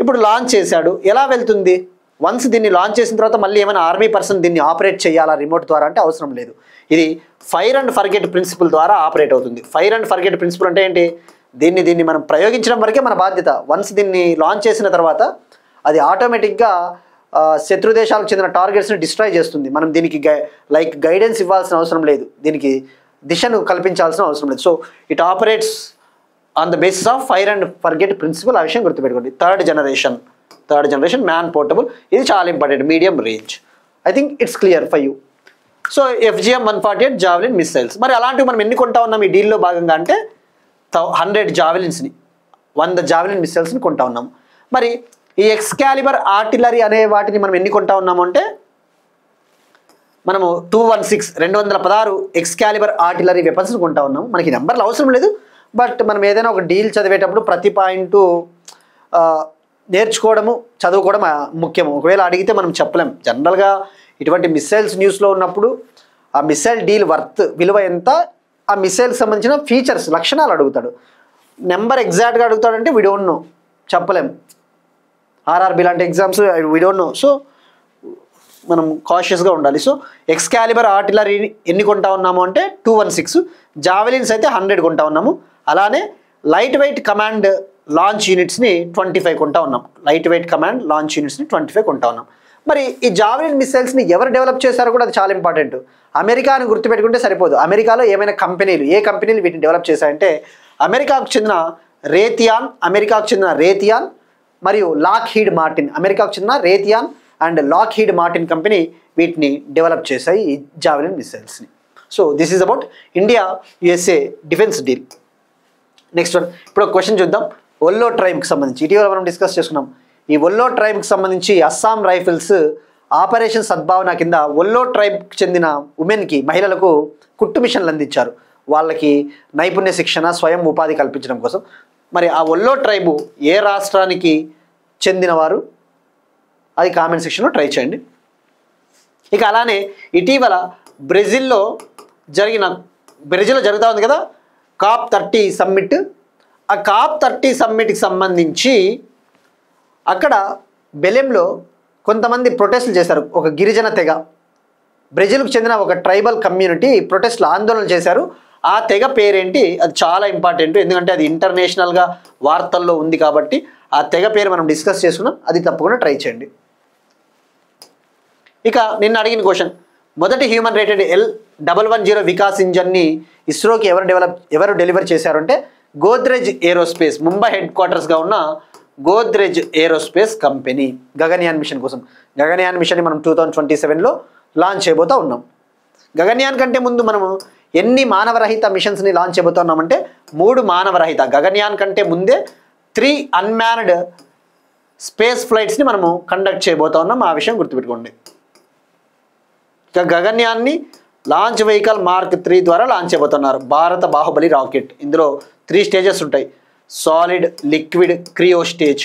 ఇప్పుడు లాంచ్ చేశాడు, ఎలా వెళ్తుంది? వన్స్ దీన్ని లాంచ్ చేసిన తర్వాత మళ్ళీ ఏమైనా ఆర్మీ పర్సన్ దీన్ని ఆపరేట్ చేయాలా రిమోట్ ద్వారా అంటే అవసరం లేదు. ఇది ఫైర్ అండ్ ఫర్గెట్ ప్రిన్సిపల్ ద్వారా ఆపరేట్ అవుతుంది. ఫైర్ అండ్ ఫర్గెట్ ప్రిన్సిపల్ అంటే ఏంటి? దీన్ని మనం ప్రయోగించడం వరకే మన బాధ్యత. వన్స్ దీన్ని లాంచ్ చేసిన తర్వాత అది ఆటోమేటిక్గా శత్రు దేశాలకు చెందిన టార్గెట్స్ని డిస్ట్రాయ్ చేస్తుంది. మనం దీనికి గైడెన్స్ ఇవ్వాల్సిన అవసరం లేదు, దీనికి దిశను కల్పించాల్సిన అవసరం లేదు. So it operates on the basis of fire and forget principle. ఆ విషయం గుర్తుపెట్టుకోండి. Third generation man portable. ఇది చాలా important, medium range. I think it's clear for you. So FGM-148 javelin missiles. మరి అలాంటివి మనం ఎన్ని కొంటా ఉన్నాం ఈ డీల్లో భాగంగా అంటే 100 జావెలిన్స్ని, 100 జావెలిన్ మిసైల్స్ని కొంటా ఉన్నాం. మరి ఈ ఎక్స్కాలిబర్ ఆర్టిలరీ అనే వాటిని మనం ఎన్ని కొంటా ఉన్నాము అంటే మనము 216 ఎక్స్కాలిబర్ ఆర్టిలరీ వెపన్స్ని కొంటా ఉన్నాము. మనకి నెంబర్లు అవసరం లేదు, బట్ మనం ఏదైనా ఒక డీల్ చదివేటప్పుడు ప్రతి పాయింట్ నేర్చుకోవడము, చదువుకోవడం ముఖ్యము. ఒకవేళ అడిగితే మనం చెప్పలేం. జనరల్గా ఇటువంటి మిసైల్స్ న్యూస్లో ఉన్నప్పుడు ఆ మిసైల్ డీల్ విలువ ఎంత, ఆ మిసైల్కి సంబంధించిన ఫీచర్స్, లక్షణాలు అడుగుతాడు. నెంబర్ ఎగ్జాక్ట్గా అడుగుతాడంటే వీ డోంట్ నో, చెప్పలేం. RRB లాంటి exams we don't know. So మనం కాషియస్గా ఉండాలి. సో ఎక్స్కాలిబర్ ఆర్టిలరీ ఎన్ని కొంటా ఉన్నాము అంటే 216. జావెలిన్స్ అయితే 100 కొంటా ఉన్నాము. అలానే లైట్ వెయిట్ కమాండ్ లాంచ్ యూనిట్స్ని 25 కొంటా ఉన్నాం. లైట్ వెయిట్ కమాండ్ లాంచ్ యూనిట్స్ని 25 కొంటా ఉన్నాం. మరి ఈ జావెలిన్ మిసైల్స్ని ఎవరు డెవలప్ చేశారో కూడా అది చాలా ఇంపార్టెంట్. అమెరికాని గుర్తుపెట్టుకుంటే సరిపోదు. అమెరికాలో ఏమైనా కంపెనీలు, ఏ కంపెనీలు వీటిని డెవలప్ చేశాయంటే అమెరికాకు చెందిన రేథియాన్ మరియు లాక్హీడ్ మార్టిన్, అమెరికాకు చెందిన Raytheon and Lockheed Martin company వీటిని డెవలప్ చేశాయి ఈ జావెలిన్ మిసైల్స్ని. So this is about India USA defence deal. Next one, ఇప్పుడు ఒక క్వశ్చన్ చూద్దాం. ఒల్లో ట్రైబ్కి సంబంధించి ఇటీవల మనం డిస్కస్ చేసుకున్నాం. ఈ ఒల్లో ట్రైబ్కి సంబంధించి అస్సాం రైఫిల్స్ ఆపరేషన్ సద్భావన కింద ఒల్లో ట్రైబ్కి చెందిన ఉమెన్కి, మహిళలకు కుట్టు మిషన్లు అందించారు. వాళ్ళకి నైపుణ్య శిక్షణ, స్వయం ఉపాధి కల్పించడం కోసం. మరి ఆ ఒల్లో ట్రైబు ఏ రాష్ట్రానికి చెందినవారు, అది కామెంట్ సెక్షన్లో ట్రై చేయండి. ఇక అలానే ఇటీవల బ్రెజిల్లో జరుగుతూ ఉంది కదా COP30 సమ్మిట్. ఆ COP30 సమ్మిట్కి సంబంధించి అక్కడ బెలెంలో కొంతమంది ప్రొటెస్టులు చేశారు. ఒక గిరిజన తెగ, బ్రెజిల్కు చెందిన ఒక ట్రైబల్ కమ్యూనిటీ ప్రొటెస్టులు, ఆందోళన చేశారు. ఆ తెగ పేరేంటి, అది చాలా ఇంపార్టెంట్, ఎందుకంటే అది ఇంటర్నేషనల్గా వార్తల్లో ఉంది కాబట్టి ఆ తెగ పేరు మనం డిస్కస్ చేసుకున్నాం. అది తప్పకుండా ట్రై చేయండి. ఇక నిన్న అడిగిన క్వశ్చన్, మొదటి హ్యూమన్ రేటెడ్ L110 వికాస్ ఇంజన్ని ఇస్రోకి ఎవరు డెలివర్ చేశారు అంటే గోద్రెజ్ ఏరోస్పేస్, ముంబై హెడ్ క్వార్టర్స్గా ఉన్న Godrej aerospace company. Gaganyaan mission కోసం, గగన్యాన్ మిషన్ని మనం 2027లో లాంచ్ చేయబోతూ ఉన్నాం. గగన్యాన్ కంటే ముందు మనము ఎన్ని మానవరహిత మిషన్స్ని లాంచ్ చేయబోతూ ఉన్నామంటే 3 మానవరహిత. గగన్యాన్ కంటే ముందే 3 అన్మ్యాన్డ్ స్పేస్ ఫ్లైట్స్ని మనము కండక్ట్ చేయబోతూ ఉన్నాం. ఆ విషయం గుర్తుపెట్టుకోండి. ఇక గగన్యాన్ని లాంచ్ వెహికల్ Mark 3 ద్వారా లాంచ్ చేయబోతున్నారు. భారత బాహుబలి రాకెట్. ఇందులో 3 స్టేజెస్ ఉంటాయి. Solid, liquid, Creo stage.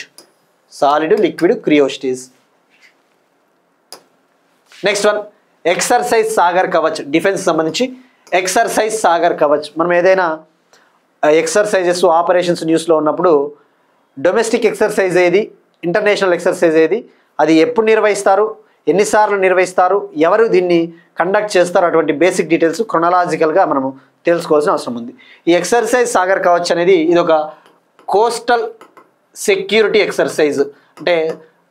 Next one, exercise Sagar Kavach, defence సంబంధించి ఎక్సర్సైజ్ సాగర్ కవచ్. మనం ఏదైనా ఎక్సర్సైజెస్, ఆపరేషన్స్ న్యూస్లో ఉన్నప్పుడు డొమెస్టిక్ ఎక్సర్సైజ్ ఏది, ఇంటర్నేషనల్ ఎక్సర్సైజ్ ఏది, అది ఎప్పుడు నిర్వహిస్తారు, ఎన్నిసార్లు నిర్వహిస్తారు, ఎవరు దీన్ని కండక్ట్ చేస్తారు, అటువంటి బేసిక్ డీటెయిల్స్ క్రొనాలాజికల్గా మనము తెలుసుకోవాల్సిన అవసరం ఉంది. ఈ ఎక్సర్సైజ్ సాగర్ కవచ్ అనేది ఇది ఒక కోస్టల్ సెక్యూరిటీ ఎక్సర్సైజ్. అంటే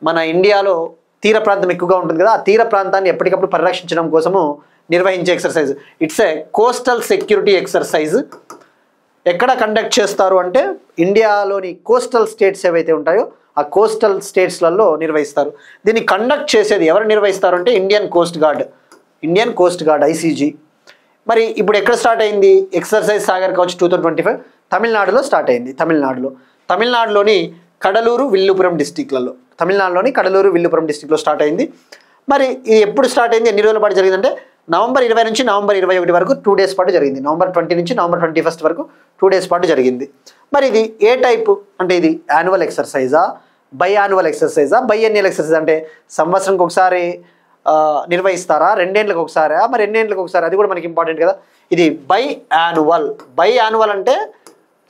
మన ఇండియాలో తీర ప్రాంతం ఎక్కువగా ఉంటుంది కదా, ఆ తీర ప్రాంతాన్ని ఎప్పటికప్పుడు పరిరక్షించడం కోసము నిర్వహించే exercise. It's a coastal security exercise. ఎక్కడ కండక్ట్ చేస్తారు అంటే ఇండియాలోని కోస్టల్ స్టేట్స్ ఏవైతే ఉంటాయో ఆ కోస్టల్ స్టేట్స్లలో నిర్వహిస్తారు. దీన్ని కండక్ట్ చేసేది ఎవరు నిర్వహిస్తారు అంటే ఇండియన్ కోస్ట్ గార్డ్ ICG. మరి ఇప్పుడు ఎక్కడ స్టార్ట్ అయింది ఎక్సర్సైజ్ సాగర్ కవచ్ 2025? తమిళనాడులో స్టార్ట్ అయింది. తమిళనాడులోని కడలూరు, విల్లుపురం డిస్టిక్లలో, స్టార్ట్ అయింది. మరి ఇది ఎప్పుడు స్టార్ట్ అయింది, ఎన్ని రోజుల పాటు జరిగిందంటే నవంబర్ 20 నుంచి నవంబర్ 21 వరకు 2 డేస్ పాటు జరిగింది. నవంబర్ 20 నుంచి నవంబర్ 21 వరకు 2 డేస్ పాటు జరిగింది. మరి ఇది ఏ టైపు అంటే ఇది యాన్యువల్ ఎక్సర్సైజా, బై యాన్యువల్ ఎక్సర్సైజా, బైఎన్నియల్ ఎక్సర్సైజ్ అంటే సంవత్సరంకి ఒకసారి నిర్వహిస్తారా, 2 ఏళ్ళకి ఒకసారా, మరి ఎన్ని ఏళ్ళకి ఒకసారి, అది కూడా మనకి ఇంపార్టెంట్ కదా. ఇది బై యాన్యువల్ అంటే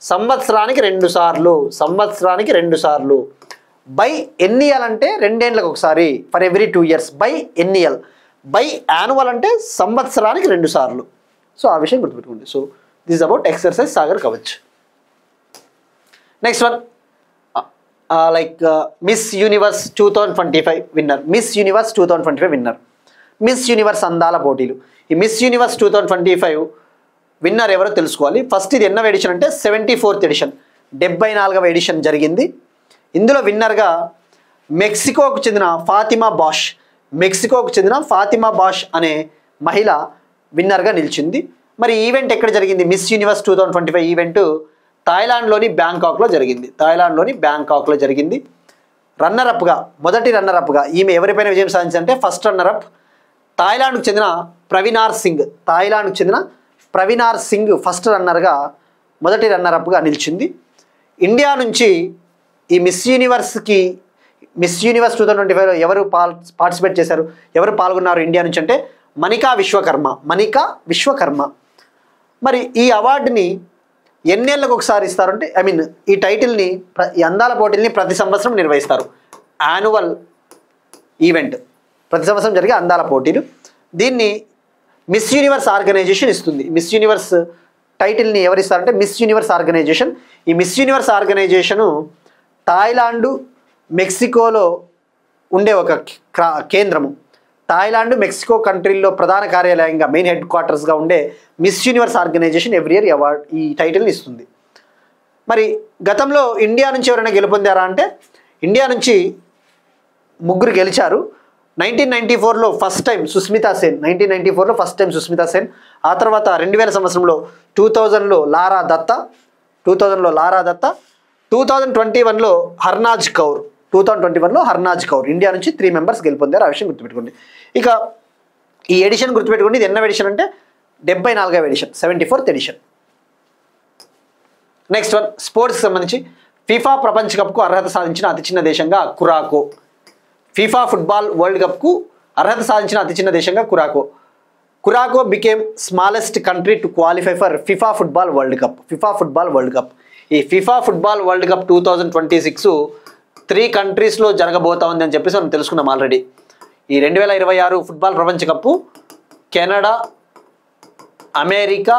సంవత్సరానికి 2 సార్లు. బై ఎన్నియల్ అంటే 2 ఏళ్ళకి ఒకసారి, for every 2 years. Biennial. Biannual అంటే సంవత్సరానికి 2 సార్లు. సో ఆ విషయం గుర్తుపెట్టుకోండి. So this is about exercise Sagar Kavach. Next one, Miss universe 2025 విన్నర్. మిస్ యూనివర్స్ అందాల పోటీలు. ఈ మిస్ యూనివర్స్ 2025 విన్నర్ ఎవరో తెలుసుకోవాలి. ఫస్ట్ ఇది ఎన్నవ ఎడిషన్ అంటే 74th ఎడిషన్, 74వ ఎడిషన్ జరిగింది. ఇందులో విన్నర్గా మెక్సికోకు చెందిన ఫాతిమా బాష్ అనే మహిళ విన్నర్గా నిలిచింది. మరి ఈవెంట్ ఎక్కడ జరిగింది? మిస్ యూనివర్స్ 2025 ఈవెంట్ థాయిలాండ్లోని బ్యాంకాక్లో జరిగింది. మొదటి రన్నరప్గా ఈమె ఎవరిపైన విజయం సాధించిందంటే ఫస్ట్ రన్నరప్ థాయిలాండ్కు చెందిన ప్రవీణార్ సింగ్ ఫస్ట్ రన్నర్గా, మొదటి రన్నరప్గా నిలిచింది. ఇండియా నుంచి ఈ మిస్ యూనివర్స్ 2025లో ఎవరు పార్టిసిపేట్ చేశారు, ఎవరు పాల్గొన్నారు ఇండియా నుంచి అంటే మనికా విశ్వకర్మ. మరి ఈ అవార్డుని ఎన్నేళ్ళకు ఒకసారి ఇస్తారంటే ఈ టైటిల్ని, ఈ అందాల పోటీల్ని ప్రతి సంవత్సరం నిర్వహిస్తారు. యాన్యువల్ ఈవెంట్, ప్రతి సంవత్సరం జరిగే అందాల పోటీలు. దీన్ని మిస్ యూనివర్స్ ఆర్గనైజేషన్ ఇస్తుంది. మిస్ యూనివర్స్ టైటిల్ని ఎవరిస్తారంటే మిస్ యూనివర్స్ ఆర్గనైజేషన్. ఈ మిస్ యూనివర్స్ ఆర్గనైజేషను థాయిలాండ్, మెక్సికోలో ఉండే ఒక కేంద్రము. థాయిలాండ్, మెక్సికో కంట్రీల్లో ప్రధాన కార్యాలయంగా మెయిన్ హెడ్ క్వార్టర్స్గా ఉండే Miss Universe organisation every year award ఈ టైటిల్ని ఇస్తుంది. మరి గతంలో ఇండియా నుంచి ఎవరైనా గెలుపొందారా అంటే ఇండియా నుంచి 3 గెలిచారు. 1994లో ఫస్ట్ టైం సుస్మితా సేన్, 1994లో ఫస్ట్ టైం సుస్మితా సేన్. ఆ తర్వాత 2000 సంవత్సరంలో 2000లో లారా దత్తా, 2021లో హర్నాజ్ కౌర్, 2021లో హర్నాజ్ కౌర్. ఇండియా నుంచి 3 మెంబర్స్ గెలుపొందారు. ఆ విషయం గుర్తుపెట్టుకోండి. ఇక ఈ ఎడిషన్ గుర్తుపెట్టుకోండి. ఇది ఎన్నవ ఎడిషన్ అంటే 74వ edition, 74th edition. Next one స్పోర్ట్స్కి సంబంధించి ఫీఫా ప్రపంచ కప్కు అర్హత సాధించిన అతి చిన్న దేశంగా కురాకో. ఫీఫా ఫుట్బాల్ వరల్డ్ కప్కు అర్హత సాధించిన అతి చిన్న దేశంగా Curacao. Curacao became smallest country to qualify for FIFA football world cup. FIFA football world cup, ఈ ఫిఫా ఫుట్బాల్ వరల్డ్ కప్ 2026 3 కంట్రీస్లో జరగబోతా ఉంది అని చెప్పేసి మనం తెలుసుకున్నాం ఆల్రెడీ. ఈ 2026 ఫుట్బాల్ ప్రపంచ కప్పు కెనడా, అమెరికా,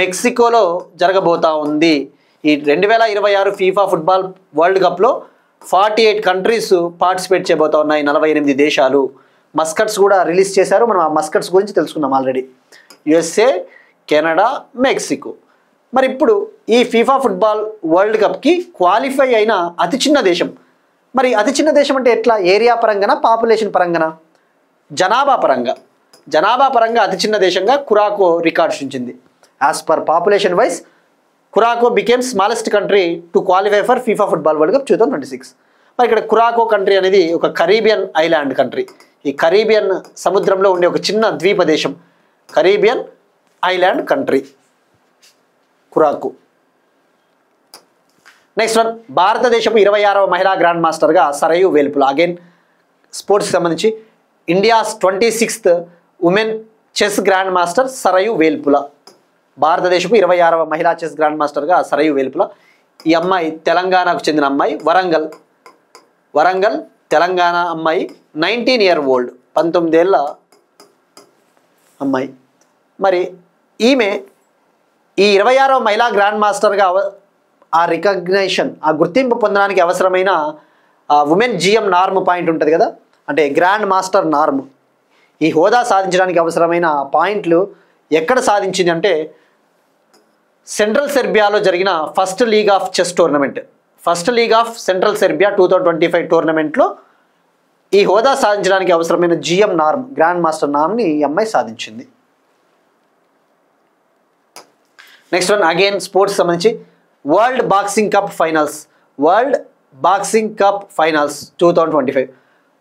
మెక్సికోలో జరగబోతా ఉంది. ఈ 2026 ఫీఫా ఫుట్బాల్ వరల్డ్ కప్లో 48 కంట్రీస్ పార్టిసిపేట్ చేయబోతా ఉన్నాయి, 48 దేశాలు. మస్కట్స్ కూడా రిలీజ్ చేశారు. మనం ఆ మస్కట్స్ గురించి తెలుసుకున్నాం ఆల్రెడీ. USA, Canada, Mexico. మరి ఇప్పుడు ఈ ఫీఫా ఫుట్బాల్ వరల్డ్ కప్కి క్వాలిఫై అయిన అతి చిన్న దేశం. మరి అతి చిన్న దేశం అంటే ఎట్లా? ఏరియా పరంగానా, పాపులేషన్ పరంగానా? జనాభా పరంగా అతి చిన్న దేశంగా కురాకో రికార్డ్ సృష్టించింది. As per population wise Curacao became smallest country to qualify for FIFA football world cup 2026. మరి ఇక్కడ కురాకో కంట్రీ అనేది ఒక కరీబియన్ ఐలాండ్ కంట్రీ. ఈ కరీబియన్ సముద్రంలో ఉండే ఒక చిన్న ద్వీప దేశం, Caribbean island country Curacao. Next one భారతదేశపు 26వ మహిళా గ్రాండ్ మాస్టర్గా సరయు వేల్పుల. అగైన్ స్పోర్ట్స్కి సంబంధించి India's 26th woman chess grand master Sarayu Velpula. భారతదేశపు 26వ మహిళా చెస్ గ్రాండ్ మాస్టర్గా సరయు వేల్పుల. ఈ అమ్మాయి తెలంగాణకు చెందిన అమ్మాయి, వరంగల్ తెలంగాణ అమ్మాయి, 19 year old, 19 ఏళ్ళ అమ్మాయి. మరి ఈమె ఈ 26వ మహిళా గ్రాండ్ మాస్టర్గా ఆ రికగ్నైషన్, ఆ గుర్తింపు పొందడానికి అవసరమైన ఉమెన్ జిఎం నార్మ్ పాయింట్ ఉంటుంది కదా, అంటే గ్రాండ్ మాస్టర్ నార్మ్. ఈ హోదా సాధించడానికి అవసరమైన పాయింట్లు ఎక్కడ సాధించింది అంటే సెంట్రల్ సెర్బియాలో జరిగిన first league of chess tournament, first league of central Serbia 2025 టోర్నమెంట్లో ఈ హోదా సాధించడానికి అవసరమైన జిఎం నార్మ్, గ్రాండ్ మాస్టర్ నార్మ్ని ఈ అమ్మాయి సాధించింది. నెక్స్ట్ వన్ అగైన్ స్పోర్ట్స్ సంబంధించి world boxing cup finals. World boxing cup finals 2025.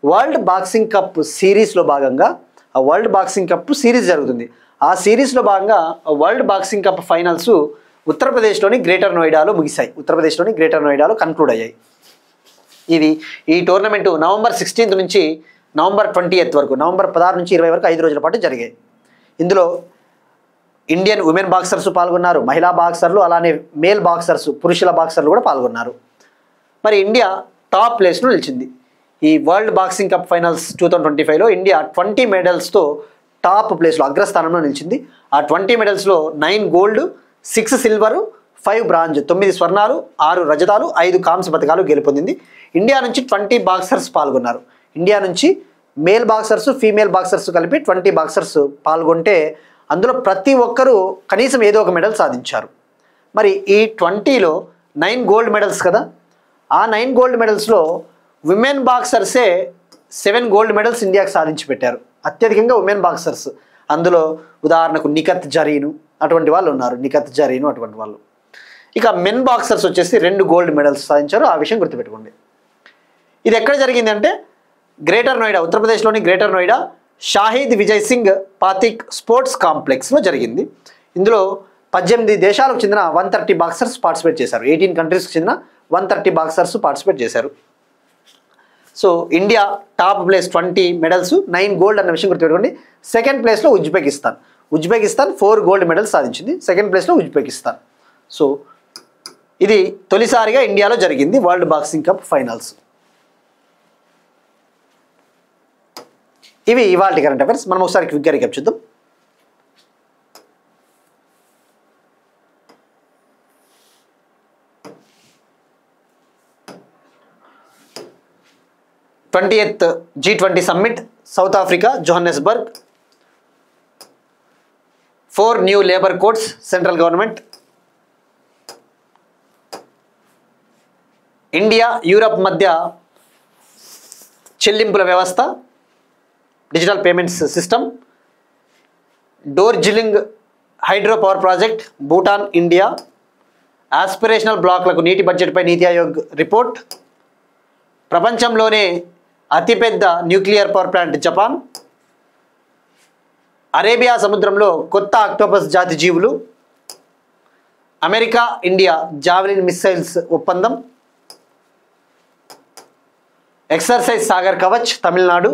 World boxing cup సిరీస్లో భాగంగా ఆ వరల్డ్ బాక్సింగ్ కప్ సిరీస్ జరుగుతుంది. ఆ సిరీస్లో భాగంగా వరల్డ్ బాక్సింగ్ కప్ ఫైనల్స్ ఉత్తరప్రదేశ్లోని గ్రేటర్ నోయిడాలో ముగిశాయి. ఉత్తరప్రదేశ్లోని గ్రేటర్ నోయిడాలో కన్క్లూడ్ అయ్యాయి. ఈ టోర్నమెంటు నవంబర్ 16th నుంచి నవంబర్ 20th వరకు, నవంబర్ 16 నుంచి 20 వరకు 5 రోజుల పాటు జరిగాయి. ఇందులో ఇండియన్ ఉమెన్ బాక్సర్స్ పాల్గొన్నారు, మహిళా బాక్సర్లు, అలానే మేల్ బాక్సర్స్, పురుషుల బాక్సర్లు కూడా పాల్గొన్నారు. మరి ఇండియా టాప్ ప్లేస్లో నిలిచింది. ఈ వరల్డ్ బాక్సింగ్ కప్ ఫైనల్స్ 2025లో ఇండియా 20 మెడల్స్తో టాప్ ప్లేస్లో అగ్రస్థానంలో నిలిచింది. ఆ 20 మెడల్స్లో 9 గోల్డ్, 6 సిల్వరు, 5 బ్రాంజ్, 9 స్వర్ణాలు, 6 రజతాలు, 5 కాంస్య పథకాలు గెలుపొందింది. ఇండియా నుంచి 20 బాక్సర్స్ పాల్గొన్నారు. ఇండియా నుంచి మేల్ బాక్సర్స్, ఫీమేల్ బాక్సర్స్ కలిపి 20 బాక్సర్స్ పాల్గొంటే అందులో ప్రతి ఒక్కరూ కనీసం ఏదో ఒక మెడల్ సాధించారు. మరి ఈ 20లో 9 గోల్డ్ మెడల్స్ కదా, ఆ 9 గోల్డ్ మెడల్స్లో విమెన్ బాక్సర్సే 7 గోల్డ్ మెడల్స్ ఇండియాకి సాధించి పెట్టారు. అత్యధికంగా ఉమెన్ బాక్సర్స్. అందులో ఉదాహరణకు నిఖత్ జరీను అటువంటి వాళ్ళు ఉన్నారు, అటువంటి వాళ్ళు. ఇక మెన్ బాక్సర్స్ వచ్చేసి 2 గోల్డ్ మెడల్స్ సాధించారు. ఆ విషయం గుర్తుపెట్టుకోండి. ఇది ఎక్కడ జరిగింది అంటే గ్రేటర్ నోయిడా, ఉత్తరప్రదేశ్లోని గ్రేటర్ నోయిడా షాహిద్ విజయ్ సింగ్ పాతిక్ స్పోర్ట్స్ కాంప్లెక్స్లో జరిగింది. ఇందులో 18 దేశాలకు చెందిన 130 బాక్సర్స్ పార్టిసిపేట్ చేశారు. 18 కంట్రీస్కి చెందిన 130 బాక్సర్స్ పార్టిసిపేట్ చేశారు. So India top place 20 medals, 9 gold అన్న విషయం గుర్తుపెట్టుకోండి. సెకండ్ ప్లేస్లో ఉజ్బెకిస్తాన్ 4 గోల్డ్ మెడల్స్ సాధించింది. సెకండ్ ప్లేస్లో ఉజ్బెకిస్తాన్. సో ఇది తొలిసారిగా ఇండియాలో జరిగింది వరల్డ్ బాక్సింగ్ కప్ ఫైనల్స్. ఇవి ఇవాల్టి కరెంట్ అఫైర్స్. మనం ఒకసారి క్విక్గా రీక్యాప్ చేద్దాం. 20th G20 Summit, South Africa, Johannesburg. 4 new labor codes, central government. India Europe మధ్య చెల్లింపుల వ్యవస్థ, digital payments system. Dorjilung hydro power project, Bhutan, India. Aspirational బ్లాక్లకు నీటి బడ్జెట్పై నీతి ఆయోగ్ రిపోర్ట్. ప్రపంచంలోనే అతిపెద్ద nuclear power plant Japan. Arabia సముద్రంలో కొత్త ఆక్టోపస్ జాతి జీవులు. అమెరికా ఇండియా జావెలిన్ మిస్సైల్స్ ఒప్పందం. Exercise Sagar Kavach, Tamil Nadu.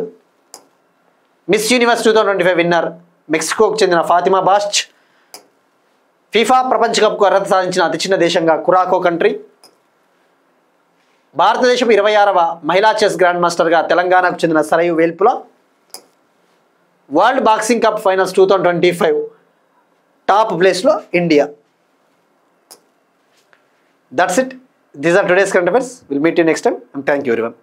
Miss universe 2025 winner మెక్సికోకు చెందిన ఫాతిమా బాష్. ఫీఫా ప్రపంచ కప్కు అర్హత సాధించిన అతి చిన్న దేశంగా కురాకో కంట్రీ. భారతదేశం 26వ మహిళా చెస్ గ్రాండ్ మాస్టర్గా తెలంగాణకు చెందిన Sarayu Velpula. World boxing cup finals 2025 top ప్లేస్లో India. That's it. These are today's current affairs. Will meet you next time. Thank you everyone.